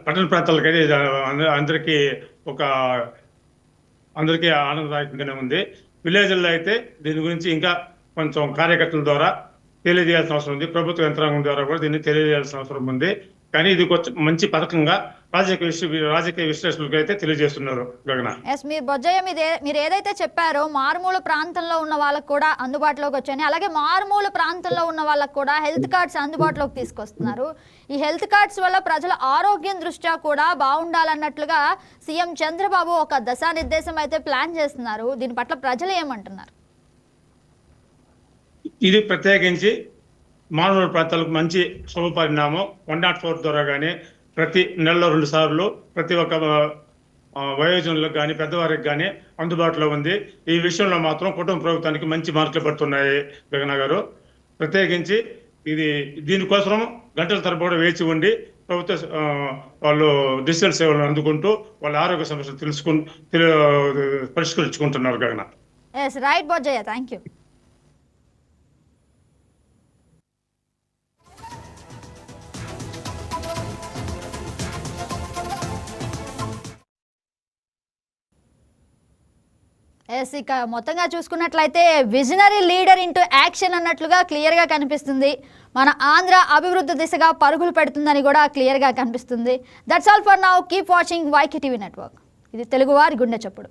పట్టణ ప్రాంతాలకైతే అందరికీ ఆనందదాయకంగానే ఉంది. విలేజ్ల్లో అయితే దీని గురించి ఇంకా కొంచెం కార్యకర్తల ద్వారా తెలియజేయాల్సిన అవసరం ఉంది. ప్రభుత్వ యంత్రాంగం ద్వారా కూడా దీన్ని తెలియజేయాల్సిన అవసరం ఉంది. కానీ ఇది కొంచెం మంచి పథకంగా రాజకీయ విశ్లేషకులకు అయితే తెలియజేస్తున్నారు. గగన, మీరు బొజ్జయ్య మీరు ఏదైతే చెప్పారో మారుమూల ప్రాంతంలో ఉన్న వాళ్ళకు కూడా అందుబాటులోకి వచ్చాయని, అలాగే మారుమూల ప్రాంతంలో ఉన్న వాళ్ళకు కూడా హెల్త్ కార్డ్స్ అందుబాటులోకి తీసుకొస్తున్నారు. ఈ హెల్త్ కార్డ్స్ వల్ల ప్రజల ఆరోగ్యం దృష్ట్యా కూడా బాగుండాలన్నట్లుగా సీఎం చంద్రబాబు ఒక దశానిర్దేశం అయితే ప్లాన్ చేస్తున్నారు. దీని పట్ల ప్రజలు ఏమంటున్నారు? ఇది ప్రత్యేకించి మారుమూల ప్రాంతాలకు మంచి శుభ పరిణామం. 104 ద్వారా కానీ ప్రతి నెలలో 2 సార్లు ప్రతి ఒక్క వయోజనులకు కానీ పెద్దవారికి కానీ అందుబాటులో ఉంది. ఈ విషయంలో మాత్రం కుటుంబ ప్రభుత్వానికి మంచి మార్కులు పడుతున్నాయి. గగన గారు, ప్రత్యేకించి దీనికోసం గంటల తరబడి వేచి ఉండి ప్రభుత్వ వాళ్ళు డిజిటల్ సేవలను అందుకుంటూ వాళ్ళ ఆరోగ్య సమస్యలు పరిష్కరించుకుంటున్నారు. గగన, రైట్ బొజ్జయ్య, థ్యాంక్ యూ. ఇక మొత్తంగా చూసుకున్నట్లయితే విజనరీ లీడర్ ఇంటూ యాక్షన్ అన్నట్లుగా క్లియర్గా కనిపిస్తుంది. మన ఆంధ్ర అభివృద్ధి దిశగా పరుగులు పెడుతుందని కూడా క్లియర్గా కనిపిస్తుంది. That's all for now. Keep watching YK TV network. ఇది తెలుగువారి గుండె చప్పుడు.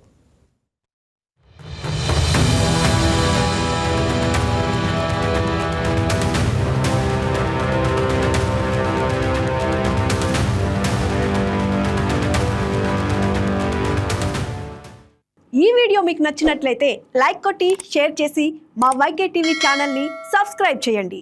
ఈ వీడియో మీకు నచ్చినట్లయితే లైక్ కొట్టి షేర్ చేసి మా వైకే టీవీ ఛానల్ని సబ్స్క్రైబ్ చేయండి.